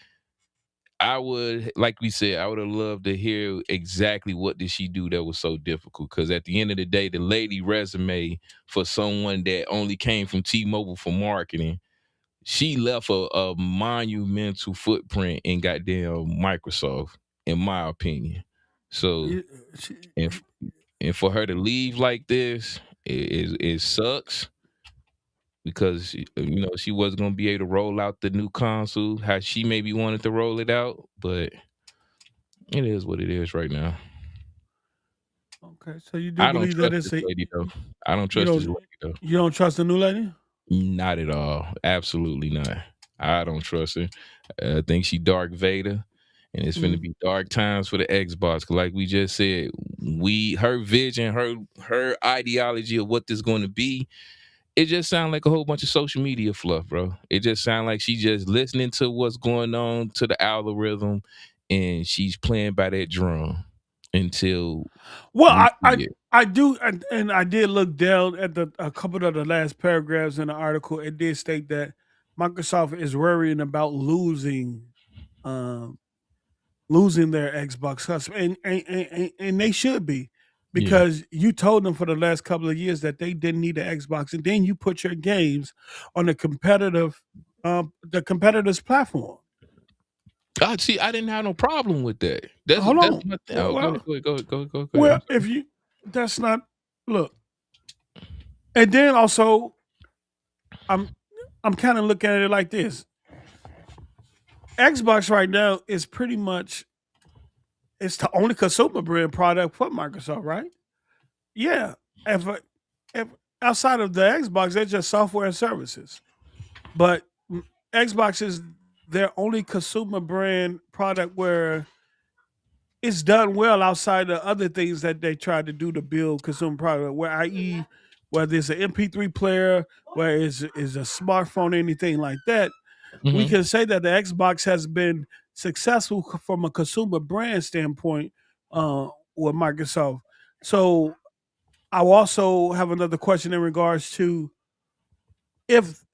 I would, like we said, I would have loved to hear exactly what did she do that was so difficult. Because at the end of the day, the lady resume for someone that only came from T-Mobile for marketing, she left a monumental footprint in goddamn Microsoft, in my opinion. So, You- she- and and for her to leave like this, it sucks because she wasn't gonna be able to roll out the new console how she maybe wanted to roll it out, but it is what it is right now. Okay, so you do I don't believe that trust it's this a lady though. I don't you trust this don't lady though. you don't trust the new lady? Not at all. Absolutely not. I don't trust her. I think she Dark Vader, and it's finna Mm. be dark times for the Xbox. 'Cause like we just said, her vision, her ideology of what this going to be, it just sounds like a whole bunch of social media fluff, bro. It just sounds like she just listening to what's going on to the algorithm, and she's playing by that drum until Well, we I see I it. I do, and I did look down at a couple of the last paragraphs in the article. It did state that Microsoft is worrying about um, losing their Xbox customer, and they should be, Yeah. because you told them for the last couple of years that they didn't need an Xbox, and then you put your games on the competitor's platform. God, see, I didn't have no problem with that. That's Hold that's on. my thing. Well, Oh, go ahead, well, go ahead, go ahead, go ahead, go ahead. Go ahead. well, I'm if sorry. you that's not look, and then also I'm I'm kind of looking at it like this. Xbox right now is pretty much it's the only consumer brand product for Microsoft, right? Yeah. If, if outside of the Xbox, they're just software and services. But Xbox is their only consumer brand product where it's done well outside of other things that they try to do to build consumer product, where i.e. whether it's an MP3 player, where is a smartphone, anything like that, we Mm-hmm. can say that the Xbox has been successful from a consumer brand standpoint with Microsoft. So I also have another question in regards to if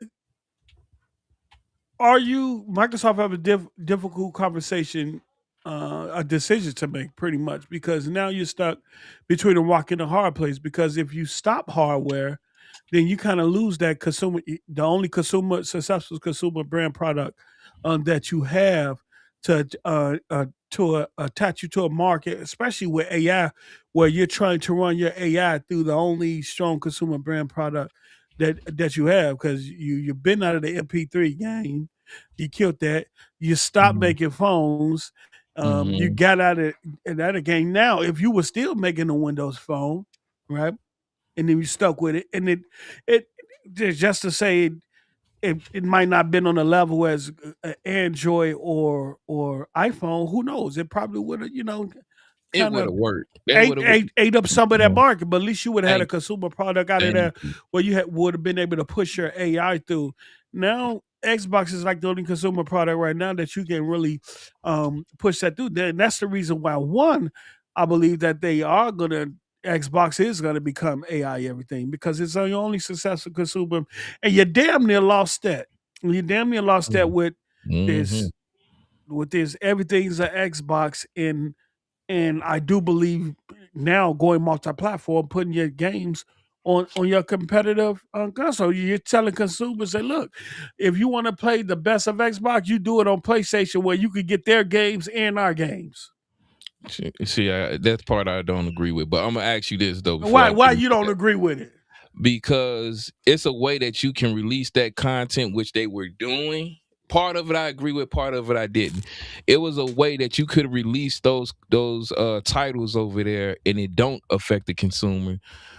are you Microsoft have a difficult conversation, a decision to make, pretty much, because now you're stuck between a rock and a hard place. Because if you stop hardware, then you kind of lose that consumer, the only consumer successful consumer brand product that you have to attach you to a market, especially with AI, where you're trying to run your AI through the only strong consumer brand product that you have, because you've been out of the MP3 game, you killed that, you stopped Mm-hmm. making phones, you Mm-hmm. got out of that game. Now, if you were still making a Windows phone, right, and then you stuck with it, and it just to say it might not have been on a level as Android or iPhone. Who knows? It probably would have, It kind would of have worked. That would have worked. ate up some of that Yeah. market, but at least you would have had a Thank consumer product out of thank there you. where would have been able to push your AI through. Now Xbox is like the only consumer product right now that you can really push that through. And that's the reason why, one, I believe that they are gonna Xbox is going to become AI everything because it's your only successful consumer, and you damn near lost that. You damn near lost that with Mm-hmm. this everything's an Xbox, and I do believe now going multi-platform, putting your games on your competitive console. You're telling consumers that look, if you want to play the best of Xbox, you do it on PlayStation where you could get their games and our games. See, that part I don't agree with. But I'm gonna ask you this though before Why I get into you don't that. agree with it? Because it's a way that you can release that content, which they were doing. Part of it I agree with, part of it I didn't. It was a way that you could release those titles over there, and it don't affect the consumer,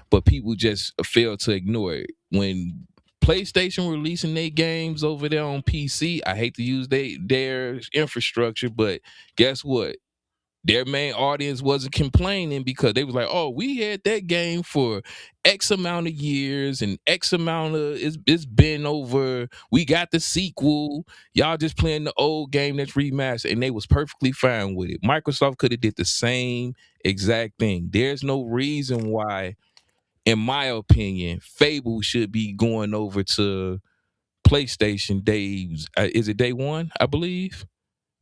but people just fail to ignore it. When PlayStation releasing their games over there on PC, I hate to use their infrastructure, but guess what? Their main audience wasn't complaining because they was like, "Oh, we had that game for X amount of years and X amount of it's been over. We got the sequel. Y'all just playing the old game that's remastered," and they was perfectly fine with it. Microsoft could have did the same exact thing. There's no reason why, in my opinion, Fable should be going over to PlayStation days. Is it day one? I believe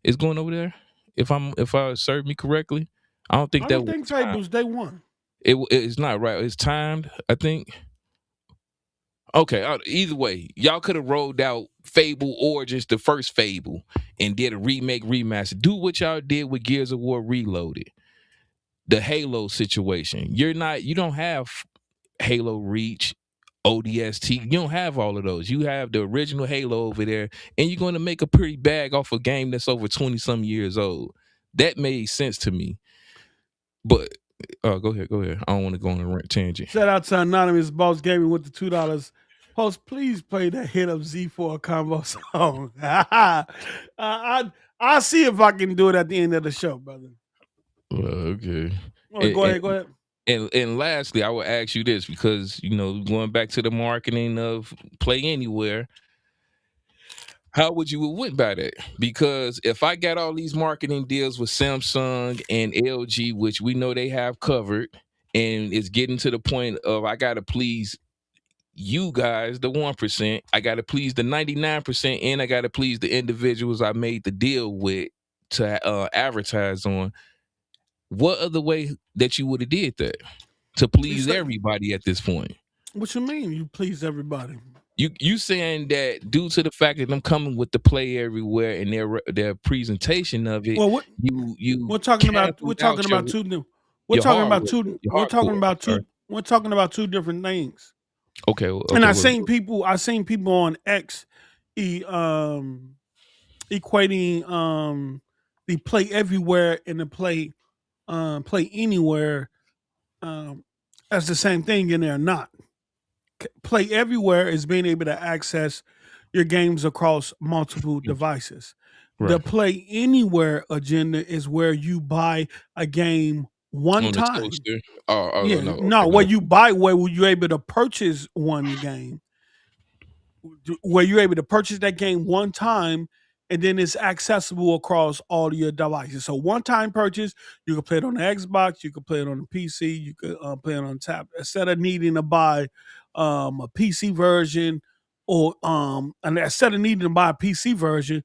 is going over there. If I serve me correctly, I don't think I that don't was think time. Fable's day one. It's not right. It's timed. I think. Okay. Either way, y'all could have rolled out Fable Origins, the first Fable, and did a remake remaster. Do what y'all did with Gears of War Reloaded, the Halo situation. You don't have Halo Reach, ODST. You don't have all of those. You have the original Halo over there, and you're going to make a pretty bag off a game that's over 20 some years old. That made sense to me. But go ahead. I don't want to go on a tangent. Shout out to Anonymous Boss Gaming with the $2. Post, please play that hit of Z4 combo song. I'll see if I can do it at the end of the show, brother. Okay. Oh, go ahead. And lastly, I will ask you this because going back to the marketing of Play Anywhere, how would you have went by that? Because if I got all these marketing deals with Samsung and LG, which we know they have covered, and it's getting to the point of I gotta please you guys, the 1%, I gotta please the 99%, and I gotta please the individuals I made the deal with to advertise on. What other way that you would have did that to please everybody at this point? What you mean? You please everybody? You saying that due to the fact that I'm coming with the Play Everywhere and their presentation of it, Well, you we're talking about canceled two new. your hardcore, your hardcore. We're talking about two different things. Okay, And I seen people on X equating the Play Everywhere and the Play Anywhere as the same thing, and they're not. Play Everywhere is being able to access your games across multiple devices. Right. The Play Anywhere agenda is where you buy a game one On the time. toaster? Where you buy, where you're able to purchase one game, where you're able to purchase that game one time, and then it's accessible across all of your devices. So one time purchase, you can play it on the Xbox, you can play it on the PC, you can play it on tablet. Instead of needing to buy a PC version, and instead of needing to buy a PC version,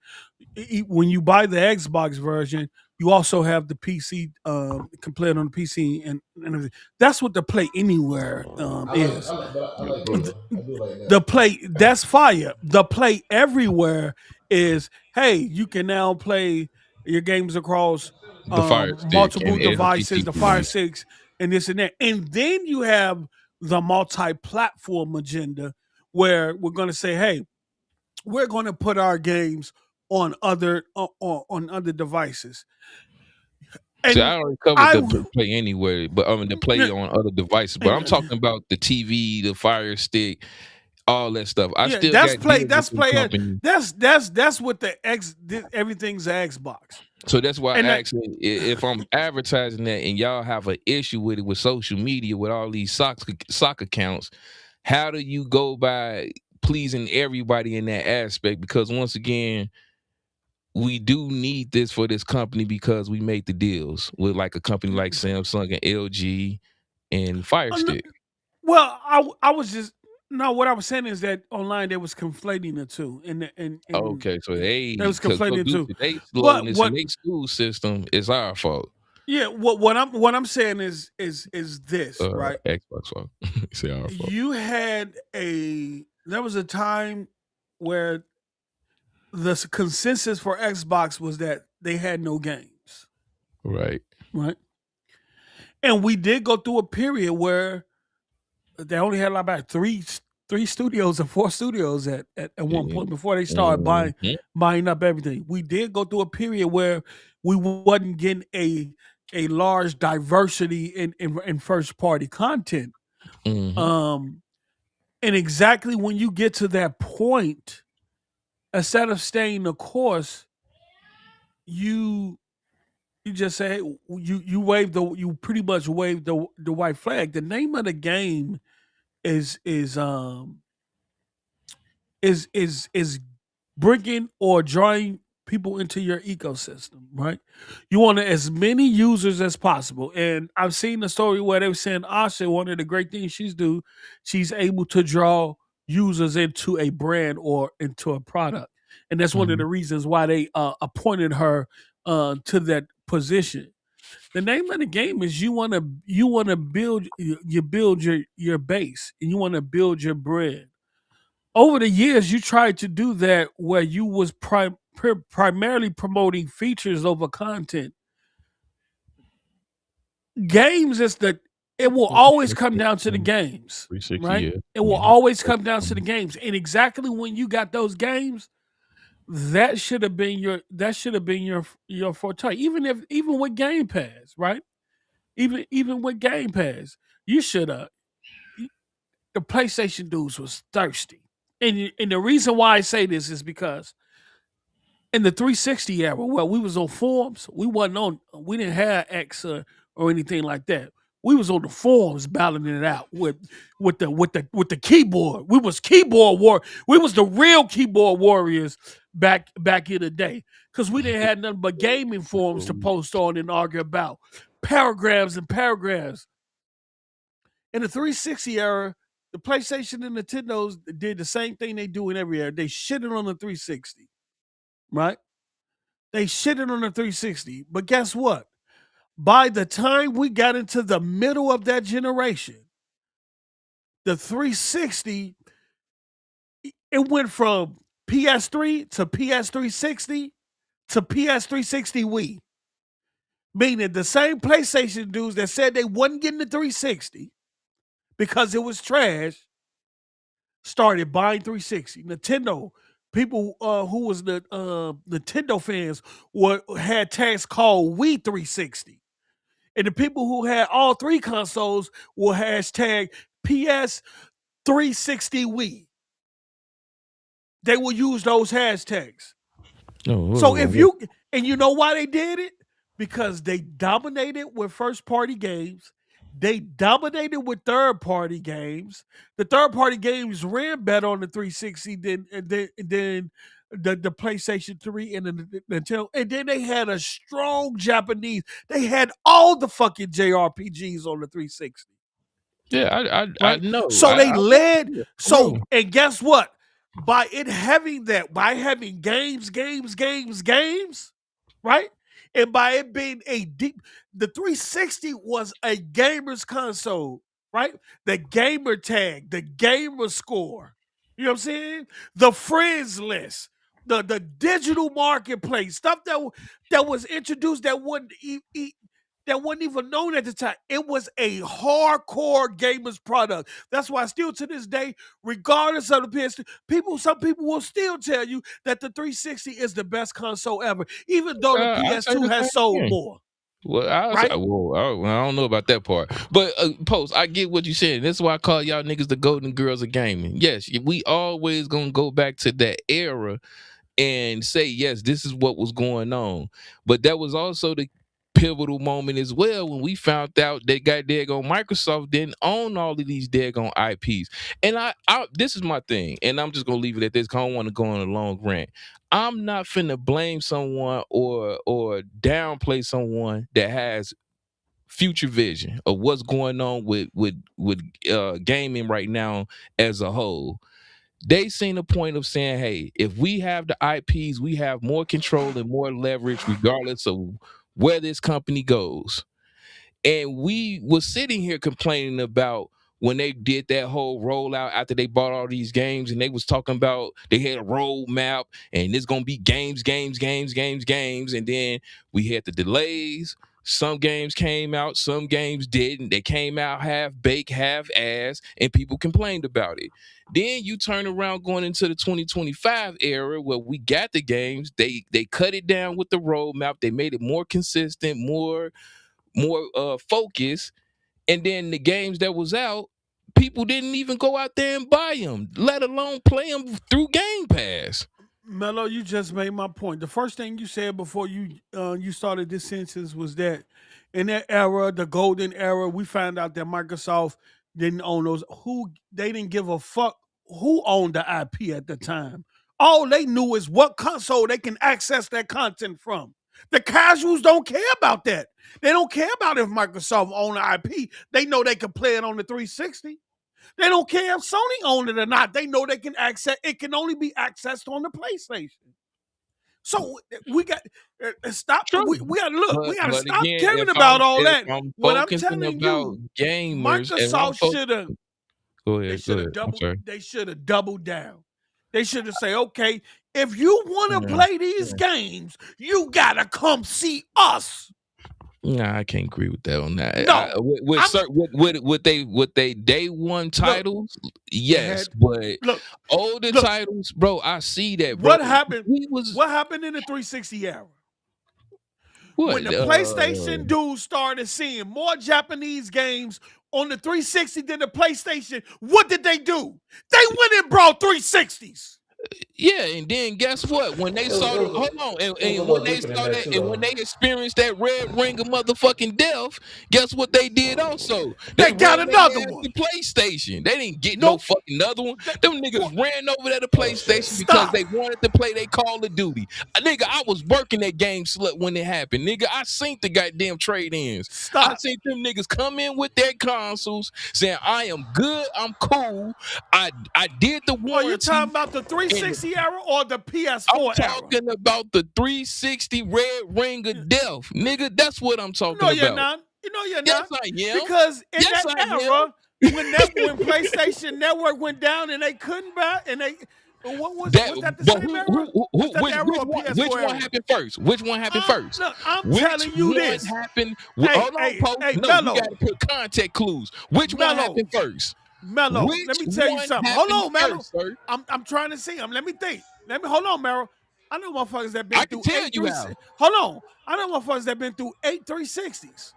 when you buy the Xbox version, you also have the PC, can play it on the PC and everything. That's what the Play Anywhere is. The Play, that's fire. The Play Everywhere is, hey, you can now play your games across the Fire Stick multiple and devices, the Fire LG. Sticks, and this and that. And then you have the multi-platform agenda where we're going to say, hey, we're going to put our games on other devices. And See, I already covered the Play Anywhere, but the Play on other devices. But I'm talking about the TV, the Fire Stick, all that stuff. I still that's got Play. deals That's with this Play. company. That's what everything's an Xbox. So that's why And I asked if I'm advertising that and y'all have an issue with it with social media with all these sock accounts, how do you go by pleasing everybody in that aspect? Because once again, we do need this for this company because we made the deals with like a company like Samsung and LG and Fire No, Stick. well, I was just no. What I was saying is that online they was conflating the two, and Okay, so they was cause conflating the due two. to they But slowness in what? their school system, it's our fault. Yeah, what I'm saying is this, right? Xbox fault. It's our fault. You had a there was a time where the consensus for Xbox was that they had no games, Right. right? And we did go through a period where they only had like about three studios or four studios at one Yeah. point before they started Mhm. buying up everything. We did go through a period where we wasn't getting a large diversity in first party content. Mhm. Um, and exactly when you get to that point, instead of staying the course, you you just say you pretty much wave the white flag. The name of the game is is um is bringing or drawing people into your ecosystem, right? You want as many users as possible. And I've seen the story where they were saying Asha, one of the great things she's able to draw users into a brand or into a product. And that's one of the Mhm. reasons why they appointed her to that position. The name of the game is you want to build you build your base and you want to build your brand. Over the years, you tried to do that where you was primarily promoting features over content. Games is the it will always come down to the games, 360, right? yeah. It will Mhm. always come down to the games. And exactly when you got those games, that should have been your forte. Even with Game Pass, right? Even with Game Pass, you should have the PlayStation dudes was thirsty. And the reason why I say this is because in the 360 era, well, we was on forums. We didn't have X or anything like that. We was on the forums battling it out with the keyboard. We was We was the real keyboard warriors back in the day because we didn't have nothing but gaming forums to post on and argue about paragraphs and paragraphs. In the 360 era, the PlayStation and Nintendo's did the same thing they do in every era. They shitted on the 360, right? They shitted on the 360. But guess what? By the time we got into the middle of that generation, the 360, it went from PS3 to PS360 to PS360 Wii. Meaning the same PlayStation dudes that said they wasn't getting the 360 because it was trash started buying 360. Nintendo, people who was the Nintendo fans had tags called We 360. And the people who had all three consoles will hashtag PS 360 Wii. They will use those hashtags. So if Oh, you and you know why they did it? Because they dominated with first party games. They dominated with third party games. The third party games ran better on the 360 than the PlayStation 3 and the Nintendo. And then they had a strong Japanese. They had all the fucking JRPGs on the 360. yeah, I Right? know. So they I led. yeah, So, bro. and guess what? By having games, right? And by it being the 360 was a gamer's console, right? The gamer tag, the gamer score. You know what I'm saying? The friends list, the digital marketplace, stuff that was introduced that wasn't even known at the time. It was a hardcore gamer's product. That's why still to this day, regardless of the PS2, some people will still tell you that the 360 is the best console ever, even though the I say PS2 the has same sold thing. more. Well, Right? I don't know about that part, but Post, I get what you said. That's why I call y'all niggas the golden girls of gaming. Yes, we always gonna go back to that era and say, yes, this is what was going on. But that was also the pivotal moment as well when we found out that daggone Microsoft didn't own all of these daggone IPs. And I this is my thing, and I'm just gonna leave it at this because I don't want to go on a long rant. I'm not finna blame someone or downplay someone that has future vision of what's going on with gaming right now as a whole. They seen a point of saying, hey, if we have the IPs, we have more control and more leverage regardless of where this company goes. And we was sitting here complaining about when they did that whole rollout after they bought all these games, and they was talking about they had a roadmap and it's gonna be games, and then we had the delays. Some games came out, some games didn't. They came out half baked, half ass, and people complained about it. Then you turn around going into the 2025 era where we got the games. They cut it down with the roadmap. They made it more consistent, more focus, and then the games that was out, people didn't even go out there and buy them, let alone play them through Game Pass. Mello, you just made my point. The first thing you said before you started this sentence was that in that era, the golden era, we found out that Microsoft didn't own those. They didn't give a fuck who owned the IP at the time. All they knew is what console they can access that content from. The casuals don't care about that. They don't care about if Microsoft owned the IP. They know they can play it on the 360. They don't care if Sony owned it or not. They know they can access it. Can only be accessed on the PlayStation. So we got stop. True. We got to look. We got to But stop again, caring if about I'm all if that. I'm What I'm focusing telling about you, gamers, Microsoft should have. go They ahead, should go have ahead. I'm doubled. sorry. They should have doubled down. They should have said, okay, if you want to Yeah, play these games, you gotta come see us. Nah, I can't agree with that on that. No, With they day one titles, yes, had but look. older Look, titles, bro, I see that, bro. what happened? We was What happened in the 360 era? what? When the PlayStation dudes started seeing more Japanese games on the 360 than the PlayStation, what did they do? They went and brought 360s. Yeah, and then guess what? When they saw the hold on, It was a and little when they deeper than saw that that, too, and though. when they experienced that red ring of motherfucking death, guess what they did also? They They got ran another their ass one. to PlayStation. They didn't get no Nope. fucking other one. Them niggas ran over there to Oh shit. PlayStation because Stop. they wanted to play their Call of Duty. Nigga, I was working that game slut when it happened. Nigga, I seen the goddamn trade-ins. I Stop. seen them niggas come in with their consoles saying, I am good, I'm cool. I did the Are you warranty. talking about the 360 era or the I'm PS4 era? talking about the 360 red ring of death, nigga. That's what I'm talking No, you're about. not. No, you're Yes, not. I am. Because in Yes, that I am. era, when PlayStation Network went down and they couldn't buy, and they was that the But same era? Was that the era or which PS4 one era? happened first? Which one happened first? Look, I'm Which telling you one this. happened? Hey, Hold on, Pope. hey, No, you Mello. got to put contact clues. Which one Mello. happened first? Mello, Which let me tell you one something. Hold happened on, Mello. first, sir? I'm trying to see him. Let me think. Hold on, Mello. I know motherfuckers that been I can through tell eight you three. how. Hold on. I know motherfuckers that been through 8 360s.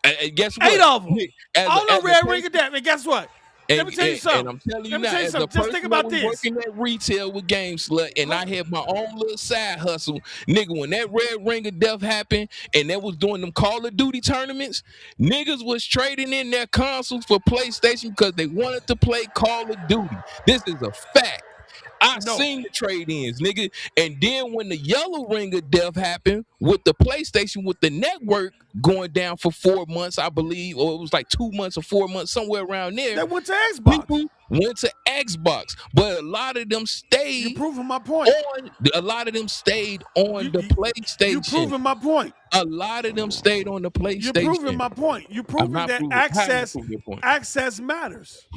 And guess what? 8 of them. As All a on red person, ring of death. And guess what? Let me tell you and something. I'm telling you Let me now, tell you as a something. Just think person that about was this. working at retail with Game Slut, and I had my own little side hustle, nigga, when that red ring of death happened, and they was doing them Call of Duty tournaments, niggas was trading in their consoles for PlayStation because they wanted to play Call of Duty. This is a fact. I No. seen the trade-ins, nigga. And then when the yellow ring of death happened with the PlayStation, with the network going down for 4 months, I believe, or it was like 2 months or 4 months, somewhere around there. They went to Xbox. People went to Xbox, but a lot of them stayed. You're proving my point. A lot of them stayed on the PlayStation. You're proving my point. A lot of them stayed on the PlayStation. You're proving my point. You're proving that access matters.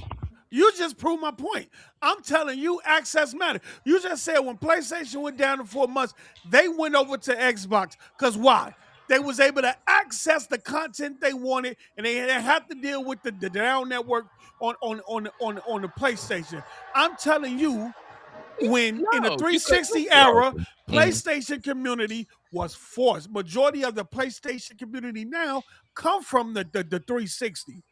You just proved my point. I'm telling you, access matters. You just said when PlayStation went down in 4 months, they went over to Xbox. Because why? They was able to access the content they wanted, and they didn't have to deal with the down network on the PlayStation. I'm telling you, when in the 360 era, PlayStation community was forced. Majority of the PlayStation community now come from the 360.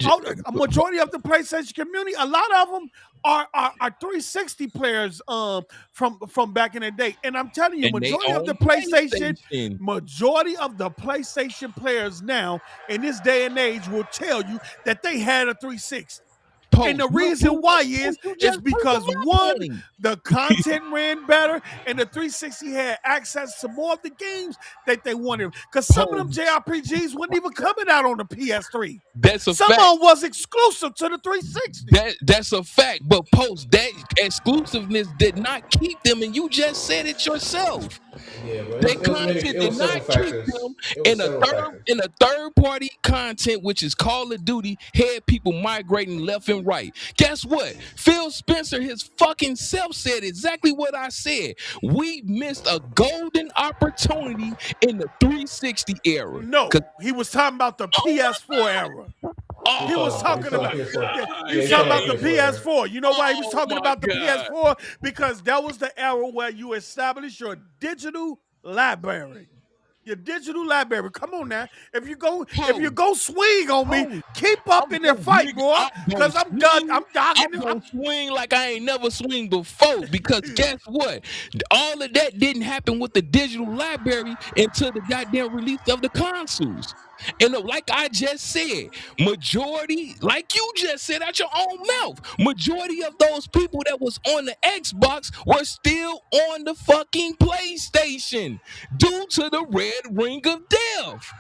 A majority of the PlayStation community, a lot of them are 360 players from back in the day. And I'm telling you, majority of the PlayStation players now in this day and age will tell you that they had a 360. And the What, reason why you is just proved because my one, point. the content ran better, and the 360 had access to more of the games that they wanted. Because some of them Pose. JRPGs wasn't even coming out on the PS3. That's a Some of fact. them was exclusive to the 360. That's a fact. But post that exclusiveness did not keep them, and you just said it yourself. Yeah, but That it was many. content It did was not several keep factors. them It was several factors. in a third party content, which is Call of Duty, had people migrating left and right. Guess what? Phil Spencer, his fucking self, said exactly what I said. We missed a golden opportunity in the 360 era. No, he was talking about the Oh PS4 era. my, He was oh talking He's about talking PS4. yeah, he Yeah, was he's talking talking about about the PS4. PS4. You know why he was oh talking my about the God. PS4? Because that was the era where you established your digital library. Your digital library. Come on now. If you Pose. go swing on me, Pose. keep up in that fight, Nigga, boy. I'm gonna Cause I'm done. swing. I'm dogging I'm him. gonna swing like I ain't never swing before. Because guess what? All of that didn't happen with the digital library until the goddamn release of the consoles. And like I just said, majority, like you just said out your own mouth, majority of those people that was on the Xbox were still on the fucking PlayStation due to the red ring of death.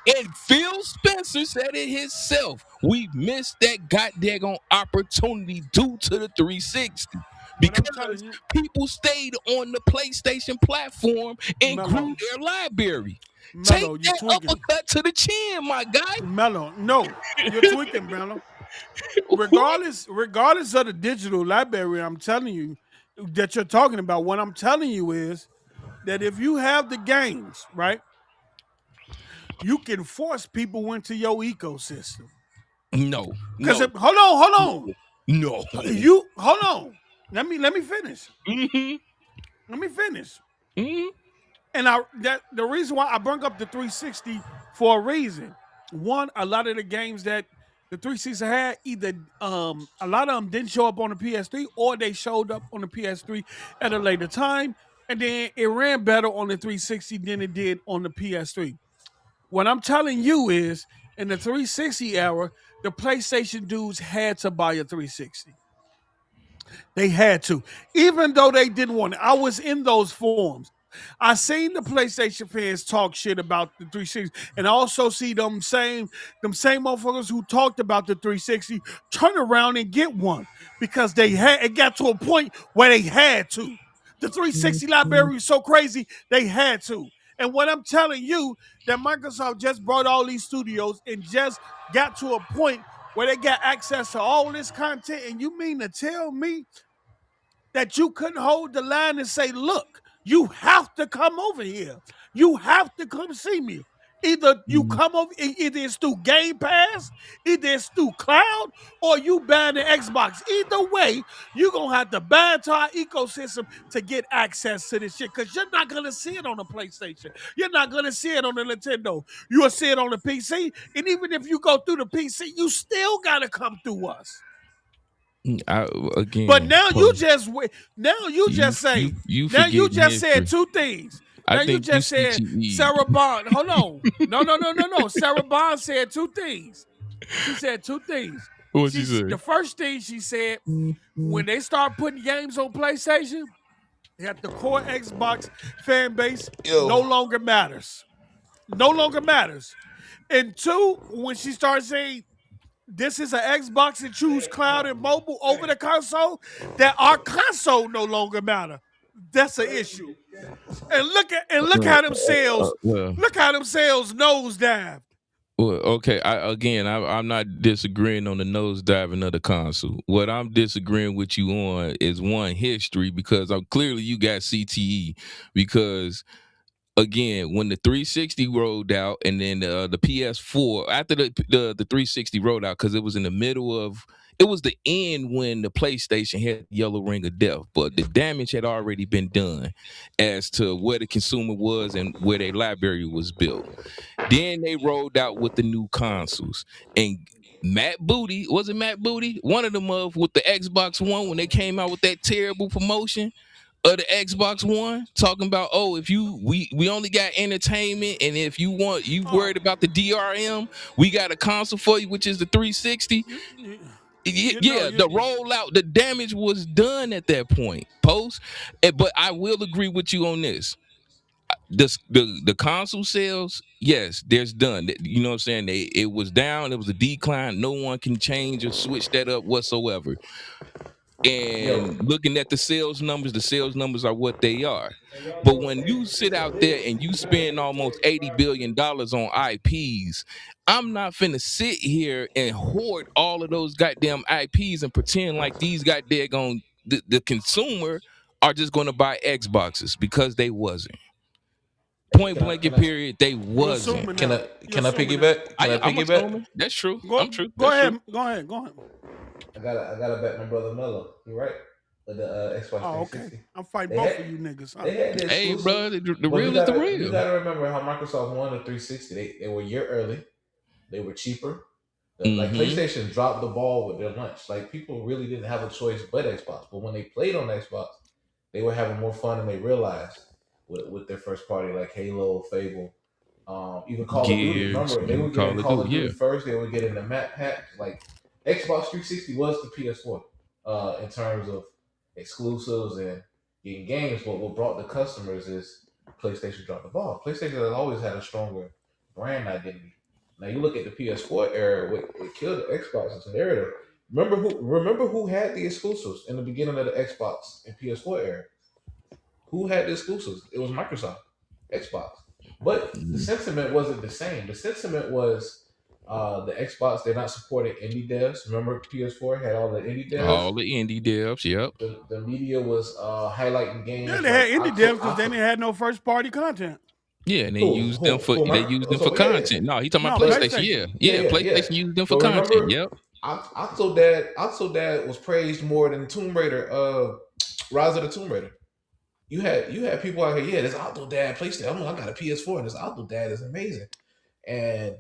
And Phil Spencer said it himself. We missed that goddamn opportunity due to the 360 What I'm because telling you, people stayed on the PlayStation platform and grew Mello, their library. Take Mello, you that tweaking. uppercut to the chin, my guy. Mello, no, you're tweaking, Mello. Regardless of the digital library, I'm telling you that you're talking about. What I'm telling you is that if you have the games, right, you can force people into your ecosystem. No, Because no, hold on, no. you hold on. Let me finish. Mm-hmm, Let me finish. mm-hmm. And the reason why I bring up the 360 for a reason. One, a lot of the games that the 360 had, either a lot of them didn't show up on the PS3 or they showed up on the PS3 at a later time, and then it ran better on the 360 than it did on the PS3. What I'm telling you is, in the 360 era, the PlayStation dudes had to buy a 360. They had to, even though they didn't want it. I was in those forums. I seen the PlayStation fans talk shit about the 360, and I also see them same motherfuckers who talked about the 360 turn around and get one because they had it got to a point where they had to. The 360 library was so crazy they had to. And what I'm telling you, that Microsoft just brought all these studios and just got to a point where they got access to all this content. And you mean to tell me that you couldn't hold the line and say, look, you have to come over here. You have to come see me. Either you come over, either it's through Game Pass, either it's through Cloud, or you buy the Xbox. Either way, you're going to have to buy into our ecosystem to get access to this shit because you're not going to see it on the PlayStation. You're not going to see it on the Nintendo. You'll see it on the PC. And even if you go through the PC, you still got to come through us. I, But again, now you Post, just you now you forgetting just said history. two things. I Now you think you just said CTE. Sarah Bond. Hold on. No. Sarah Bond said two things. She said two things. What you say? The first thing she said, when they start putting games on PlayStation, that the core Xbox fan base no longer matters. No longer matters. And two, when she started saying this is an Xbox and choose cloud and mobile over the console, that our console no longer matter. That's an issue. And look how them sales Well, nosedived. well, okay. I'm not disagreeing on the nosediving of the console. What I'm disagreeing with you on is one history because I'm clearly you got CTE because again, when the 360 rolled out, and then the PS4 after the 360 rolled out, because it was in the middle of it was the end when the PlayStation had yellow ring of death, but the damage had already been done as to where the consumer was and where their library was built. Then they rolled out with the new consoles, and Matt Booty was it Matt Booty? One of them with the Xbox One when they came out with that terrible promotion of the Xbox One, talking about if we only got entertainment, and if you worried about the DRM, we got a console for you, which is the 360. Yeah, the rollout, the damage was done at that point. But I will agree with you on this. The console sales, yes, there's done. You know what I'm saying? It was down. It was a decline. No one can change or switch that up whatsoever. Yo, And looking at the sales numbers are what they are. But when you sit out there and you spend almost $80 billion on IPs, I'm not finna sit here and hoard all of those goddamn IPs and pretend like these goddamn the consumer are just gonna buy Xboxes, because they wasn't. hey, Point blank and period, they You're wasn't. assuming can that. I You're can I assuming that. piggyback? Can I I'm piggyback? assuming. That's true. Go I'm true. go That's true. ahead. Go ahead. Go ahead. I gotta bet my brother Mello. You right? With the Xbox Oh, okay. 360. I'm fighting They both had of you niggas. Huh? they had the Hey, bro, exclusives, the but real is the you real. gotta remember how Microsoft won the 360. They were a year early. They were cheaper. Like Mm-hmm. PlayStation dropped the ball with their launch. Like people really didn't have a choice but Xbox. But when they played on Xbox, they were having more fun than they realized with their first party, like Halo, Fable, even Call of Duty. Gears Remember, they were and getting Call of Call Duty. of Yeah. Duty first. They were getting the map pack. Like Xbox 360 was the PS4 in terms of exclusives and getting games. But what brought the customers is PlayStation dropped the ball. PlayStation has always had a stronger brand identity. Now you look at the PS4 era, what killed the Xbox as an era. Remember who had the exclusives in the beginning of the Xbox and PS4 era? Who had the exclusives? It was Microsoft, Xbox. But the Mm. sentiment wasn't the same. The sentiment was the Xbox, they're not supporting indie devs. Remember PS4 had all the indie devs? All the indie devs. Yep. The media was highlighting Yeah, games they like had indie devs because they didn't have no first party content. Yeah, and who who they Microsoft. used them for So yeah, content. No, he talking about No, PlayStation. PlayStation. Yeah, yeah, yeah. yeah, yeah. PlayStation used them for But content. remember, Yep. Octodad was praised more than Tomb Raider, Rise of the Tomb Raider. You had people out here, yeah, this Octodad PlayStation. I got a PS4 and this Octodad is amazing. And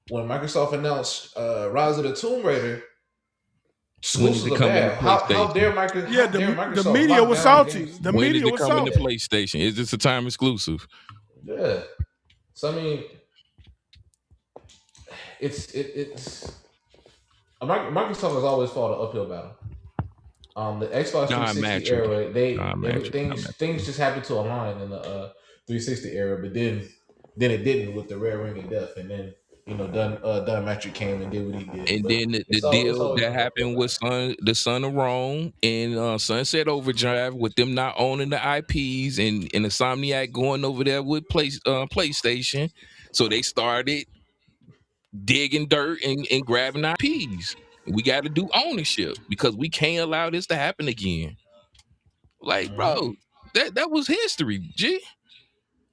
when Microsoft announced Rise of the Tomb Raider, When is exclusives it are coming to bad. How dare PlayStation? Yeah, How dare the Microsoft media lock was down salty. games? The When is media it was coming to Yeah, salty. PlayStation? Is this a time exclusive? yeah. So I mean, it's Microsoft has always fought an uphill battle. The Xbox John 360 Mattrick. era, John Mattrick. John things Mattrick. just happened to align in the 360 era, but then it didn't with the rare ring of death, and then Don Matrick came and did what he did. And But then the it's deal always that been an uphill happened with battle. the Son of Rome and Sunset Overdrive, with them not owning the IPs, and Insomniac going over there with PlayStation. So they started digging dirt and grabbing IPs. We got to do ownership because we can't allow this to happen again. Like, Hmm. bro, that was history, G.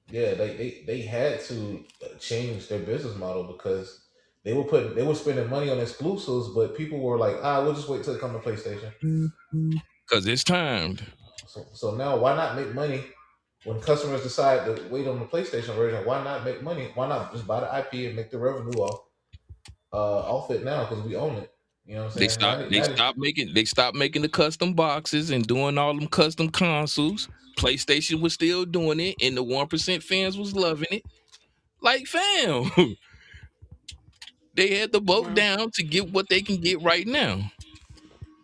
Yeah, they had to change their business model because they were spending money on exclusives, but people were like, we'll just wait till it come to PlayStation. Because it's timed. So now why not make money when customers decide to wait on the PlayStation version? Why not make money? Why not just buy the IP and make the revenue off it now because we own it? You know what I'm They saying? stopped they stopped making the custom boxes and doing all them custom consoles. PlayStation was still doing it, and the 1% fans was loving it. Like, fam, they had the boat Well, down to get what they can get right now.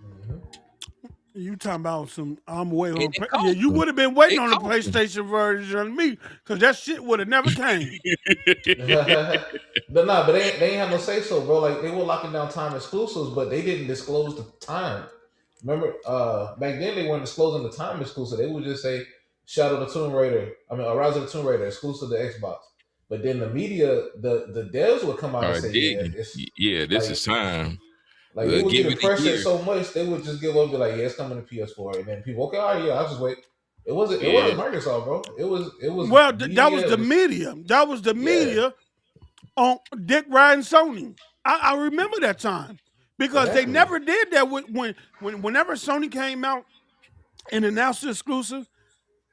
Mhm. you talking about some? I'm waiting And on. it Yeah, cost you them. would have been waiting It on the cost them. PlayStation version of me because that shit would have never came. But nah, but they ain't have no say so, bro. Like they were locking down time exclusives, but they didn't disclose the time. Remember, back then they weren't disclosing the time exclusive. They would just say Shadow the Tomb Raider. I mean, Rise of the Tomb Raider exclusive to Xbox. But then the media, the devs would come out and Are say, yeah, digging. it's Yeah, this is like time. they were Give getting it a pressured year. so much they would just give up, and be like, yeah, it's coming to PS4, and then people, okay, all right, yeah, I'll just wait. Yeah. It wasn't Microsoft, bro. It was Well, that was media. the Just media. That was the yeah, media on Dick Ryan Sony. I remember that time because they exactly. never did that whenever Sony came out and announced the exclusive.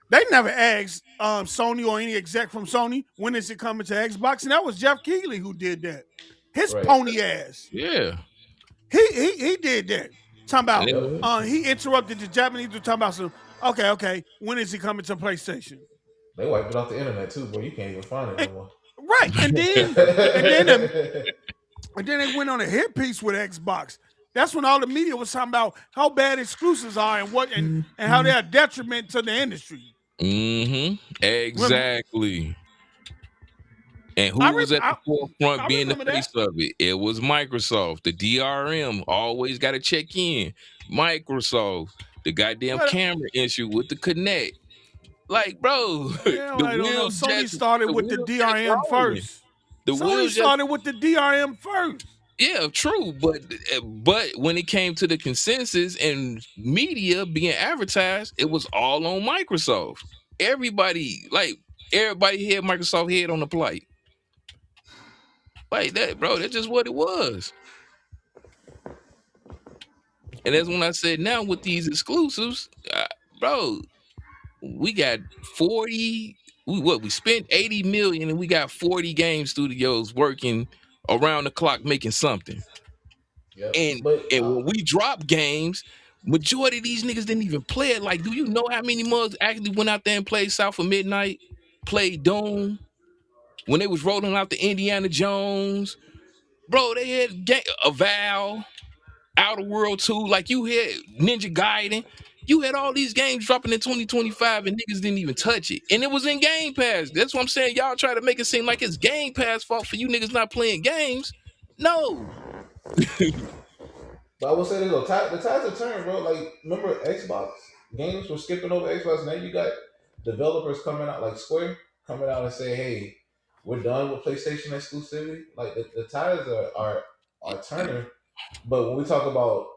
They never asked Sony or any exec from Sony when is it coming to Xbox, and that was Jeff Keighley who did that. His Right. pony ass. Yeah. He did that. Talking And about Yep. he interrupted the Japanese were talking about some. Okay, when is he coming to PlayStation? They wiped it off the internet too, bro. You can't even find it And, no more. right, and then and then they went on a hit piece with Xbox. That's when all the media was talking about how bad exclusives are and what and how Mhm. they're a detriment to the industry. When Exactly. And I, who was re- at the forefront I being the remember face that. of it? It was Microsoft. The DRM always got to check in. Microsoft. The goddamn Well, camera issue with the Connect. Like, bro, well, I don't know. Sony started the with the wheels just DRM rolling. first. The Sony wheels just started with the DRM first. yeah, true. But when it came to the consensus and media being advertised, it was all on Microsoft. Everybody had Microsoft head on the plate. Like that, bro. That's just what it was. And that's when I said, now with these exclusives, bro, we got 40. We spent 80 million and we got 40 game studios working around the clock making something. Yep. And But and when we drop games, majority of these niggas didn't even play it. Like, do you know how many mugs actually went out there and played South of Midnight, played Doom when they was rolling out the Indiana Jones? Bro, they had a Vow. Outer World 2, like you had Ninja Gaiden. You had all these games dropping in 2025 and niggas didn't even touch it. And it was in Game Pass. That's what I'm saying. Y'all try to make it seem like it's Game Pass fault for you niggas not playing games. No. I will say this though, the tides are turned, bro. Like, remember Xbox games were skipping over Xbox. Now you got developers coming out like Square coming out and say, "Hey, we're done with PlayStation exclusivity." Like the tides are turning. But when we talk about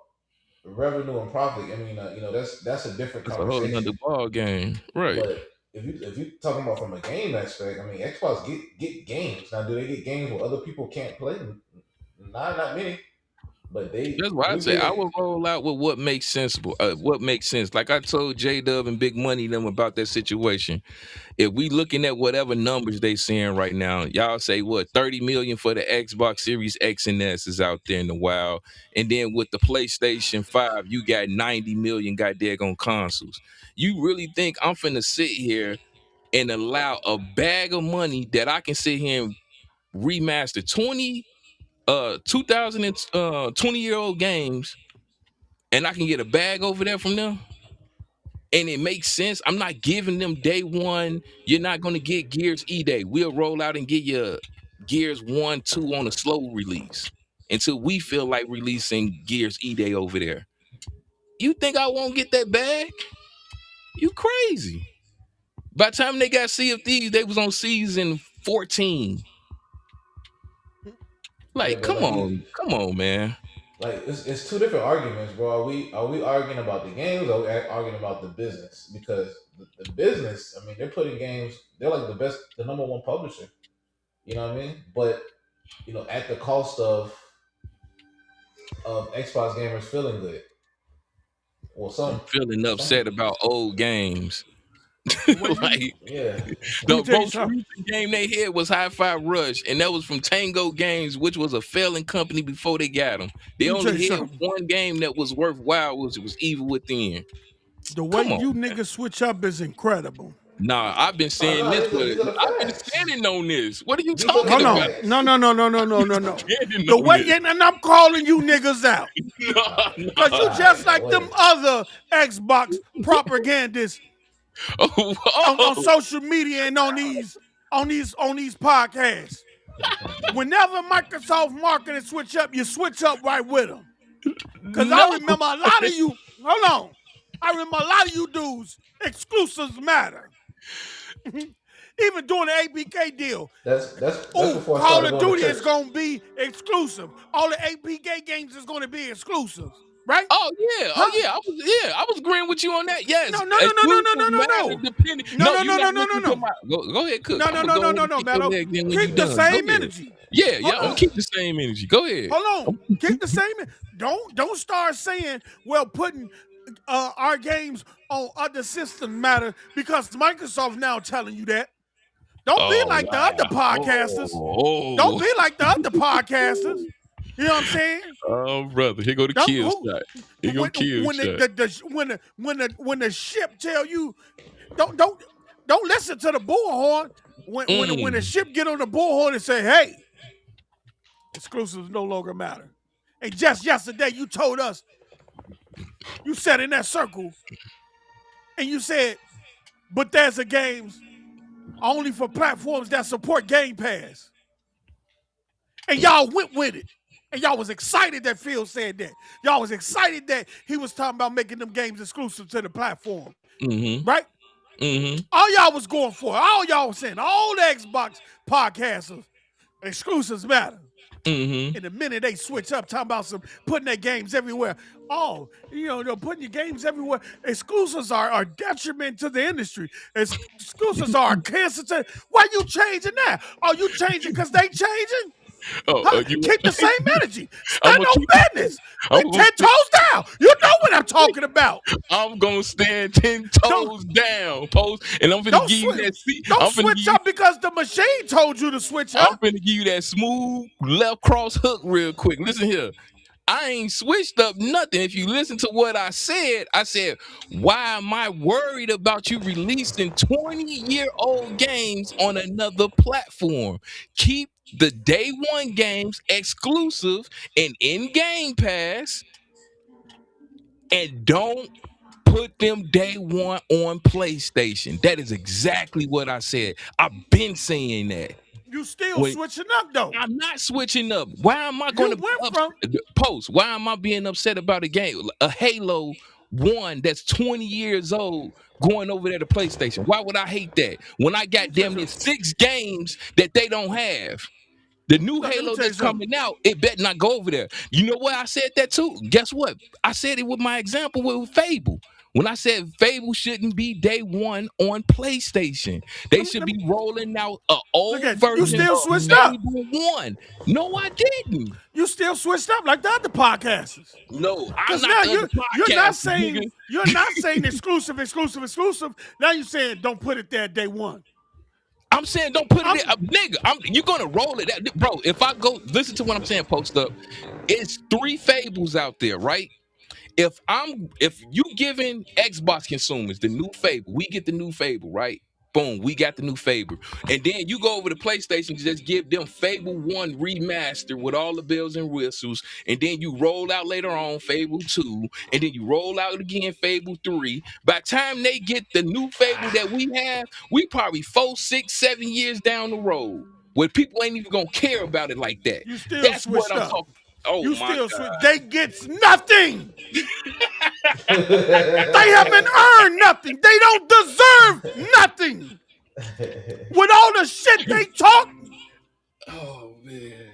revenue and profit, I mean, that's a different It's a whole nother conversation. ball game. Right. But if you talking about from a game aspect, I mean, Xbox get games. Now, do they get games where other people can't play? Not many. But That's why I we say get I it. would roll out with what makes sensible. What makes sense. Like I told J Dub and Big Money them about that situation. If we looking at whatever numbers they seeing right now, y'all say what 30 million for the Xbox Series X and S is out there in the wild, and then with the PlayStation 5, you got 90 million goddamn consoles. You really think I'm finna sit here and allow a bag of money that I can sit here and remaster 2020-year-old games, and I can get a bag over there from them? And it makes sense. I'm not giving them day one. You're not going to get Gears E Day. We'll roll out and get you Gears 1, 2 on a slow release until we feel like releasing Gears E Day over there. You think I won't get that bag? You crazy. By the time they got Sea of Thieves, they was on season 14. Yeah, Like, but like come on, man. like it's two different arguments, bro. Are we arguing about the games, or are we arguing about the business? Because the business, I mean, they're putting games. They're like the number one publisher. You know what I mean? But at the cost of Xbox gamers feeling good. Well, I'm some feeling some upset people. about old games. The way you Like, Yeah. let me the tell you most something. recent game they had was Hi-Fi Rush, and that was from Tango Games, which was a failing company before they got them. They Let me tell you only had something. one game that was worthwhile, which was Evil Within. The way Come you on. niggas switch up is incredible. Nah, I've been Oh saying no, this for. these are the I've been facts. standing on this. What are you These are the talking Hold on. about? facts. No, no, no, no, no, no, no, no. Standing The on way this. and I'm calling you niggas out. Nah, Cause nah. you All just right, now like them wait. other Xbox propagandists Oh, on oh. social media and on these podcasts. Whenever Microsoft marketing switch up, you switch up right with them. Cause I No. remember a lot of you. Hold on. I remember a lot of you dudes. Exclusives matter. Even during the APK deal. That's Oh, before I Call started of going to Duty is church. gonna be exclusive. All the APK games is gonna be exclusives, right? Oh yeah, oh Huh? yeah. I was agreeing with you on that. Yes, No, no, no, no, no, no, exclusive no, no, matter no. depending. No, No, no, you're no, not no, no, no, listening to no. my. Go ahead, Cook. No, I'm no, gonna no, go no, ahead no, and no, kick your Mello. legs in when you're Keep the done. Go same ahead. energy. Yeah, Hold I'm gonna on. keep the same energy. Go ahead. Hold on. Keep the same. Don't start saying, well, putting our games on other systems matter because Microsoft's now telling you that. Don't be Oh like the other wow. podcasters. Don't Oh, be like the other podcasters. You know what I'm saying? oh, brother. Here go the Don't kill who shot. Here go kill when shot. the ship tell you don't listen to the bullhorn when the Mm. ship get on the bullhorn and say, hey, exclusives no longer matter. And just yesterday, you told us, you sat in that circle and you said Bethesda games only for platforms that support Game Pass. And y'all went with it. And y'all was excited that Phil said that. Y'all was excited that he was talking about making them games exclusive to the platform. Mm-hmm. Right? Mm-hmm. All y'all was going for it. All y'all was saying, all the Xbox podcasters, exclusives matter. Mm-hmm. In the minute they switch up, talking about some putting their games everywhere. Oh, they're putting your games everywhere. Exclusives are detriment to the industry. Exclusives are a cancer to. Why you changing that? Are you changing because they changing? Oh, Huh? you. Keep the same energy. I'm Stand gonna on keep. business. We I'm gonna. 10 toes down. You know what I'm talking about. I'm gonna stand 10 Don't toes down, post, and I'm finna don't give you switch. that seat. Don't switch up because the machine told you to switch I'm up. finna give you that smooth left cross hook real quick. Listen here. I ain't switched up nothing. If you listen to what I said, why am I worried about you releasing 20-year-old games on another platform? Keep the day one games exclusive and in Game Pass, and don't put them day one on PlayStation. That is exactly what I said. I've been saying that. You still When switching up though. I'm not switching up. Why am I going You to be went from post? Why am I being upset about a game, a Halo one that's 20 years old, going over there to PlayStation? Why would I hate that when I got damn near 6 games that they don't have? The new Look, let me Halo tell you that's something. coming out, it better not go over there. You know what? I said that too. Guess what? I said it with my example with Fable. When I said Fable shouldn't be day one on PlayStation, they should Let me be rolling out an look old at you. You version still of switched up. Fable 1. No, I didn't. You still switched up like the other podcasters. No, I'm Because not now the other you're not podcast, saying nigga. exclusive. Now you're saying don't put it there day one. I'm saying don't put it I'm there, nigga. You're gonna roll it, bro. If I go listen to what I'm saying, post up. It's 3 Fables out there, right? If you giving Xbox consumers the new Fable, we get the new Fable, right? Boom, we got the new Fable. And then you go over to PlayStation to just give them Fable 1 remaster with all the bells and whistles. And then you roll out later on Fable 2. And then you roll out again Fable 3. By the time they get the new Fable that we have, we probably 4, 6, 7 years down the road. Where people ain't even gonna care about it like that. you still That's what switched I'm up. talking. Oh You my still God. switch. They gets nothing. They haven't earned nothing. They don't deserve nothing. With all the shit they talk, Oh man.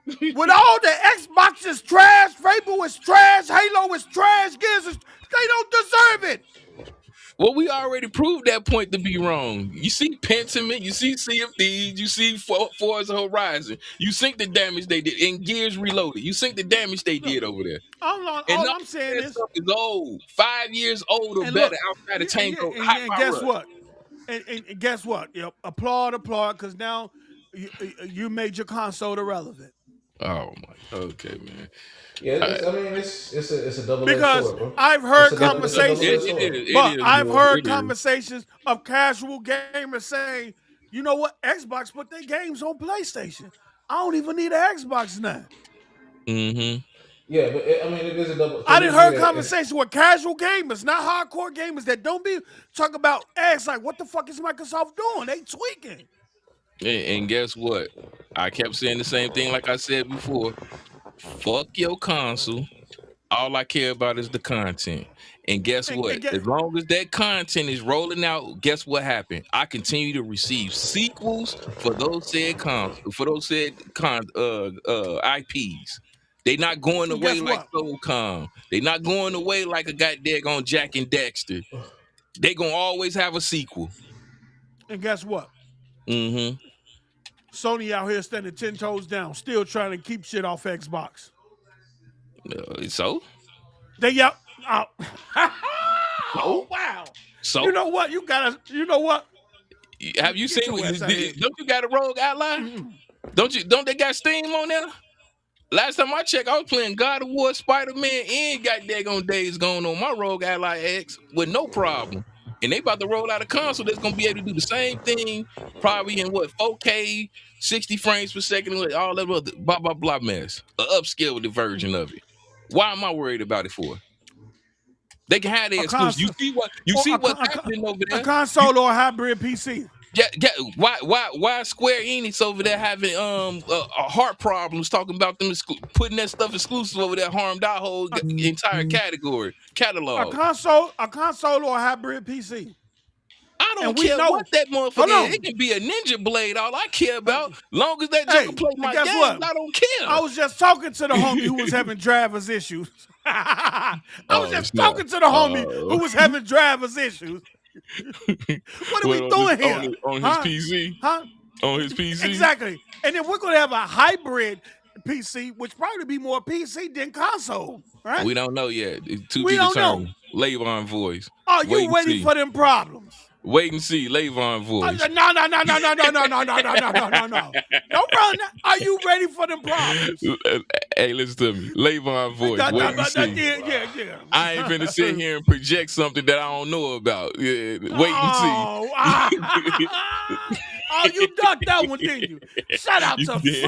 with all the Xbox is trash, Fable is trash, Halo is trash, Gears is, they don't deserve it. Well, we already proved that point to be wrong. You see Pentiment, you see Sea of Thieves, you see Forza Horizon. You think the damage they did in Gears Reloaded. You think the damage they Look, did over there. And all all I'm saying that is, stuff is old. 5 years old or and better look, outside of Tango and, Hot and Rod guess Rush. what? And guess what? Yep, applaud, because now you made your console irrelevant. Oh my, okay, man. Yeah, All right. I mean, it's a double edged Because sword, bro. I've It's heard it's a double edged conversations, sword. It but is, I've boy. heard It is. conversations of casual gamers saying, you know what? Xbox put their games on PlayStation. I don't even need an Xbox now. Mm-hmm. Yeah, but I mean, it is a double I because didn't heard conversations with casual gamers, not hardcore gamers that don't be talk about X. Like, what the fuck is Microsoft doing? They tweaking. And guess what? I kept saying the same thing like I said before. Fuck your console. All I care about is the content. And guess what? And get As long as that content is rolling out, guess what happened? I continue to receive sequels for those said IPs. They not going and away guess like what? SOCOM. They not going away like a goddamn Jack and Dexter. They gonna always have a sequel. And guess what? Mm-hmm. Sony out here standing 10 toes down, still trying to keep shit off Xbox. So They out. Oh so wow! You so know what? You gotta. You know what? have you Get seen? your ass out of here. Don't you got a Rogue Ally? Mm-mm. Don't they got Steam on there? Last time I checked, I was playing God of War, Spider-Man, and got daggone Days Gone on my Rogue Ally X with no problem. And they about to roll out a console that's gonna be able to do the same thing, probably in what 4K, 60 frames per second, and all that other blah blah blah mess. An upscaled version of it. Why am I worried about it for? They can have their A exclusive. console You or see what's happening over a there. console or a hybrid PC. Yeah. Why Square Enix over there having heart problems talking about them putting that stuff exclusive over there harmed our whole entire A catalog. console or a hybrid PC. I And don't we care what know. that motherfucker Hold is. It on. can be a ninja blade. All I care about, long as that joker Hey, play and my guess games, what? I don't I care. was just talking to the homie who was having driver's issues. I was Oh just snap! talking to the homie who was having driver's issues. What are we What doing here? on his Huh? PC? Huh? On his PC? Exactly. And then we're going to have a hybrid PC, which probably be more PC than console, right? We don't know yet. It's to We be don't know. determined. Levon voice. Are Wait you and ready see. for them problems? Wait and see. Levon voice. No. Don't run. Are you ready for them problems? Hey, listen to me. Levon voice. Wait and see. Yeah. I ain't finna sit here and project something that I don't know about. Yeah, wait and see. Oh, you ducked that one, didn't you? Shout out to Yeah,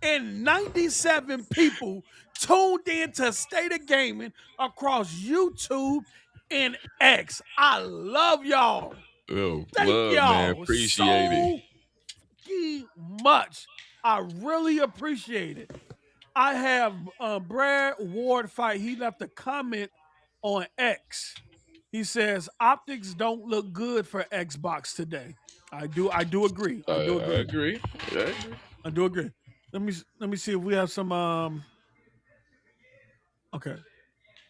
397 people tuned in to State of Gaming across YouTube and X. I love y'all. Oh, Thank love, man. y'all Appreciate it. so much. I really appreciate it. I have Brad Ward fight. He left a comment on X. He says optics don't look good for Xbox today. I do agree. I do agree. I agree. Yeah. I do agree. Let me see if we have some okay.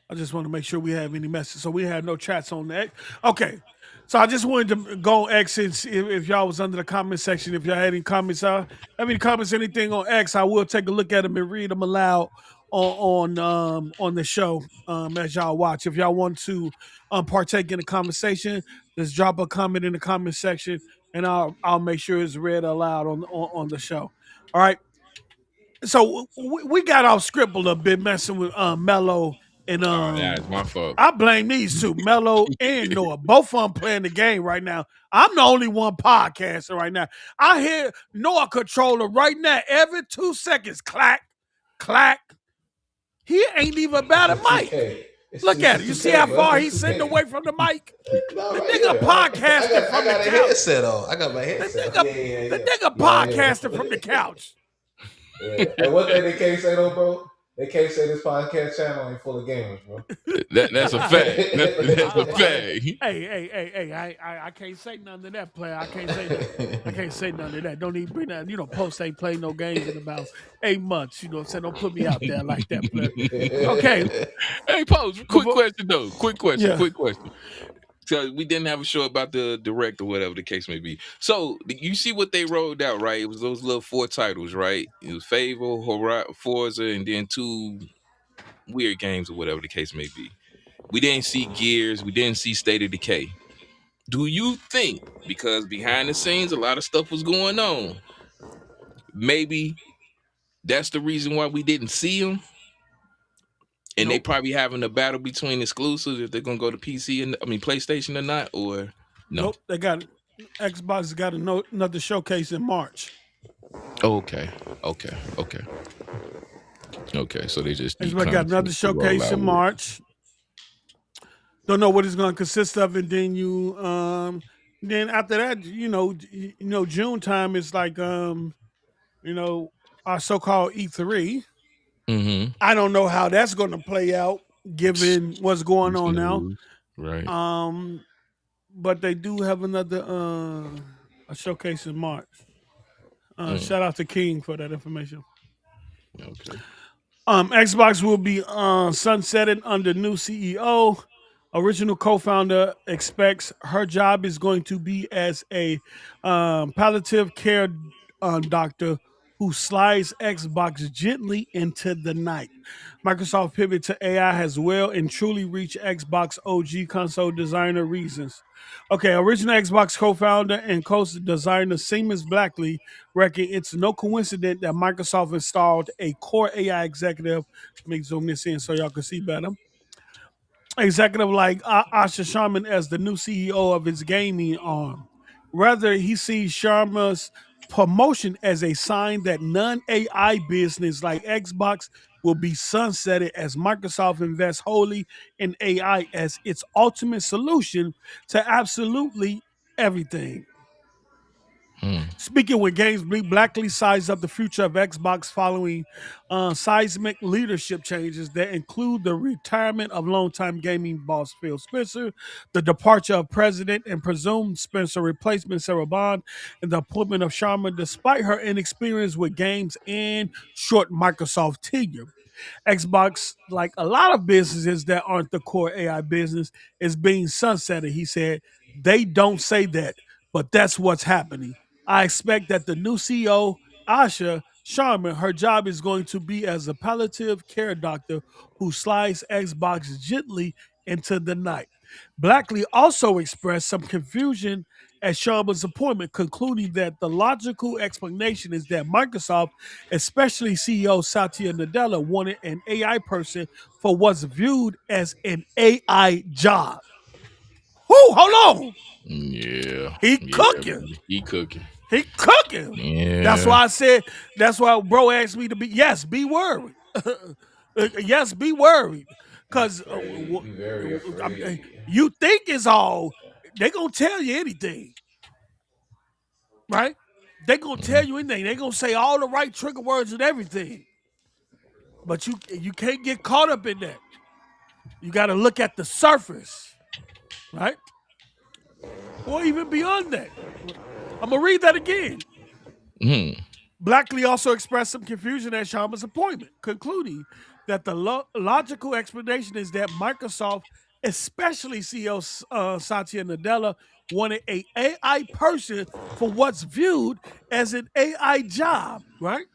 I just want to make sure we have any messages. So we have no chats on that. Okay. So I just wanted to go on X and see if y'all was under the comment section. If y'all had any comments, anything on X, I will take a look at them and read them aloud on the show as y'all watch. If y'all want to partake in the conversation, just drop a comment in the comment section, and I'll make sure it's read aloud on the show. All right. So we got off script a little bit, messing with Mello and That's my fault. I blame these two, Mello and Noah. Both of them playing the game right now. I'm the only one podcasting right now. I hear Noah controller right now every 2 seconds. Clack, clack. He ain't even about a mic. Look at it. You see how far he's sitting away from the mic? No, The right nigga here. podcasting from the I got a couch. headset on. I got my headset. The nigga podcasting from the couch. Yeah. And one thing they can't say though, bro, they can't say this podcast channel ain't full of gamers, bro. That's a fact. That's a fact. Hey! I can't say none of that, player. I can't say none of that. Don't even bring that. Post ain't played no games in about 8 months. You know what I'm saying? Don't put me out there like that, player. Okay. Hey, Post. Quick question though. Quick question. Yeah. Quick question. So we didn't have a show about the direct or whatever the case may be. So you see what they rolled out, right? It was those little 4 titles, right? It was Fable, Forza, and then 2 weird games or whatever the case may be. We didn't see Gears. We didn't see State of Decay. Do you think, because behind the scenes a lot of stuff was going on, maybe that's the reason why we didn't see them? And they probably having a battle between exclusives if they're gonna go to PC and PlayStation or not, or no? Nope. They got Xbox got another showcase in March. Okay. So they just Xbox got another showcase in March. Don't know what it's going to consist of, and then then after that, June time is like our so-called E3. Mm-hmm. I don't know how that's going to play out given what's going on now. Right. But they do have another a showcase in March. Shout out to King for that information. Okay. Xbox will be sunsetted under new CEO. Original co-founder expects her job is going to be as a palliative care doctor who slides Xbox gently into the night. Microsoft pivot to AI has well and truly reached Xbox OG console designer reasons. Okay, original Xbox co-founder and co-designer Seamus Blackley reckon it's no coincidence that Microsoft installed a core AI executive. Let me zoom this in so y'all can see better. executive like Asha Sharman as the new CEO of its gaming arm. Rather, he sees Sharma's promotion as a sign that non AI business like Xbox will be sunsetted as Microsoft invests wholly in AI as its ultimate solution to absolutely everything. Hmm. Speaking with Games, Blackley sized up the future of Xbox following seismic leadership changes that include the retirement of longtime gaming boss Phil Spencer, the departure of President and presumed Spencer replacement Sarah Bond, and the appointment of Sharma despite her inexperience with games and short Microsoft tenure. Xbox, like a lot of businesses that aren't the core AI business, is being sunsetted. He said, they don't say that, but that's what's happening. I expect that the new CEO, Asha Sharma, her job is going to be as a palliative care doctor who slides Xbox gently into the night. Blackley also expressed some confusion at Sharma's appointment, concluding that the logical explanation is that Microsoft, especially CEO Satya Nadella, wanted an AI person for what's viewed as an AI job. Who? Hold on. Yeah, He yeah, cooking. buddy. He cooking. He cooking. That's Yeah. why I said, that's why bro asked me to be, yes, be worried. Yes, be worried. Because Afraid. Be very afraid. you think it's all, they going to tell you anything, right? They going to tell Mhm. you anything. They going to say all the right trigger words and everything. But you can't get caught up in that. You got to look at the surface, right? Or even beyond that. I'm going to read that again. Mhm. Blackley also expressed some confusion at Sharma's appointment, concluding that the logical explanation is that Microsoft, especially CEO Satya Nadella, wanted a AI person for what's viewed as an AI job, right?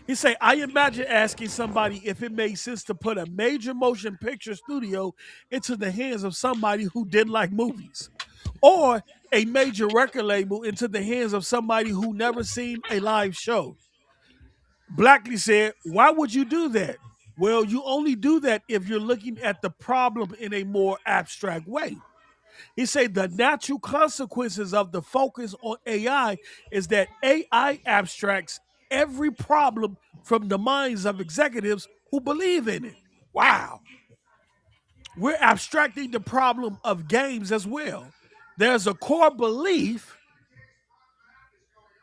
He say, I imagine asking somebody if it made sense to put a major motion picture studio into the hands of somebody who didn't like movies, or a major record label into the hands of somebody who never seen a live show. Blackley said, why would you do that? Well, you only do that if you're looking at the problem in a more abstract way. He said the natural consequences of the focus on AI is that AI abstracts every problem from the minds of executives who believe in it. Wow. We're abstracting the problem of games as well. There's a core belief.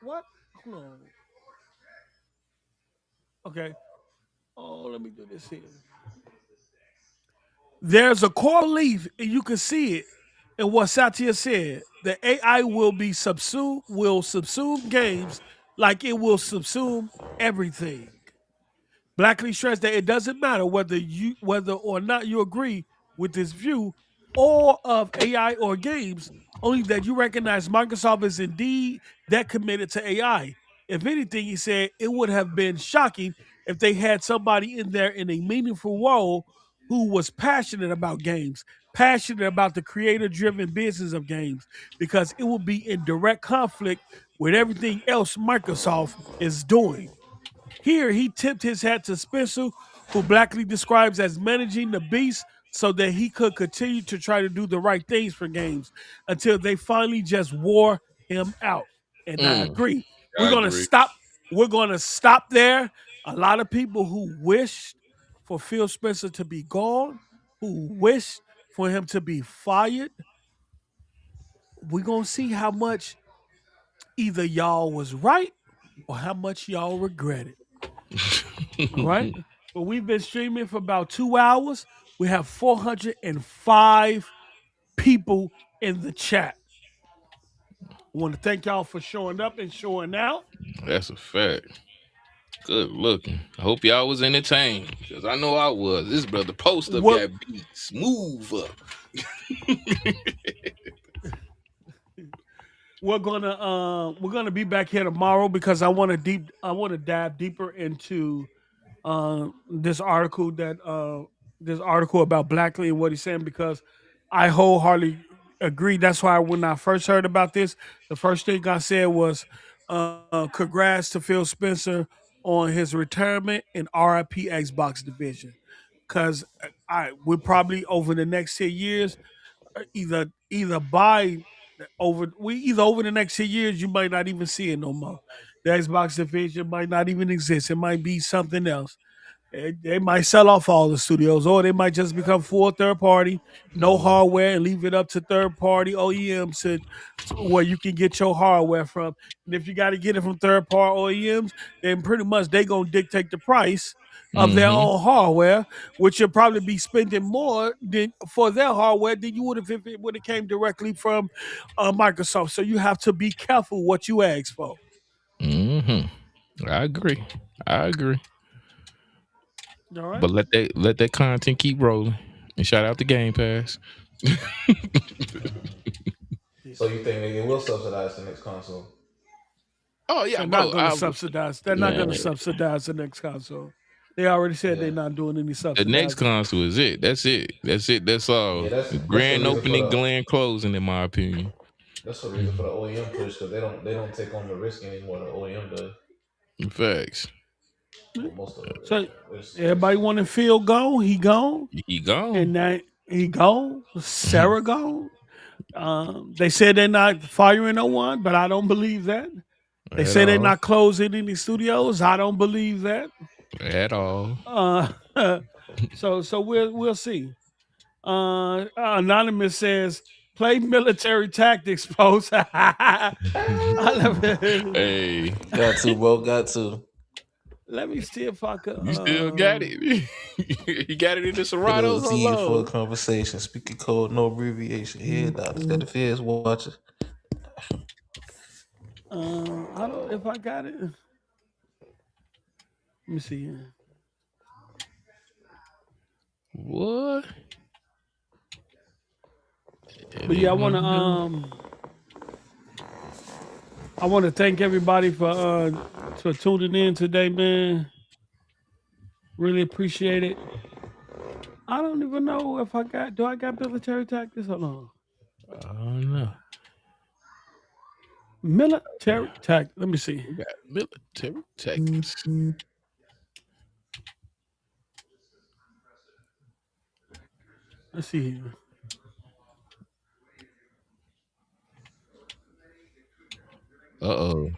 What? Hold on. Okay. Oh, let me do this here. There's a core belief, and you can see it in what Satya said. The AI will subsume games like it will subsume everything. Blackley stressed that it doesn't matter whether or not you agree with this view or of AI or games, only that you recognize Microsoft is indeed that committed to AI. If anything, he said it would have been shocking if they had somebody in there in a meaningful role who was passionate about games, passionate about the creator-driven business of games, because it would be in direct conflict with everything else Microsoft is doing. Here, he tipped his hat to Spencer, who Blackley describes as managing the beast so that he could continue to try to do the right things for games until they finally just wore him out. And I Mm. agree. We're I gonna agree. stop. We're gonna stop there. A lot of people who wished for Phil Spencer to be gone, who wished for him to be fired, we're gonna see how much either y'all was right or how much y'all regret it. All right. But we've been streaming for about 2 hours. We have 405 people in the chat. I want to thank y'all for showing up and showing out. That's a fact. Good looking. I hope y'all was entertained because I know I was. This brother post up What that beat. Smooth up. we're gonna be back here tomorrow because I want to dive deeper into this article this article about Blackley and what he's saying, because I wholeheartedly agree. That's why when I first heard about this, the first thing I said was congrats to Phil Spencer on his retirement and RIP Xbox division. because I we're probably over the next 10 years either buy over the next 10 years you might not even see it no more. The Xbox division might not even exist. It might be something else. They might sell off all the studios, or they might just become full third party, no Mm, hardware, and leave it up to third party OEMs to where you can get your hardware from. And if you got to get it from third party OEMs, then pretty much they gonna dictate the price of their mm-hmm. own hardware, which you'll probably be spending more than for their hardware than you would have if it would have came directly from Microsoft. So you have to be careful what you ask for. Mm-hmm. I agree. I agree. All right. But let that content keep rolling. And shout out to Game Pass. So you think they will subsidize the next console? Oh yeah, They're not bro. going to subsidize. They're not going Man, to subsidize the next console. They already said they're Yeah, not doing any the next subsidizing. console is it. That's it. That's it. That's yeah. all. That's the Grand reason for opening, the grand closing, in my opinion. OEM push because they don't take on the risk anymore. The OEM does. Facts. Well, most of it. So There's everybody wanted Phil gone. He gone, He gone and now he gone. Sarah gone. They said they're not firing no one, but I don't believe that. They at say they're all. not closing any studios. I don't believe that. At all. Uh, so we'll see. Anonymous says, play military tactics, folks. I love it. Hey, Got to, bro. Got to. Let me see if I could. you still got it. You got it in the It Serato. was needed for a Hello. conversation. Speaking code, no abbreviation. Head doctors got the feds watching. I don't. If I got it, let me see. What? But yeah, I want to thank everybody for tuning in today, man. Really appreciate it. I don't even know if I got. Do I got military tactics? Hold on. I don't know. Military tact. Let me see. We got military tactics. Let's see here. Uh oh.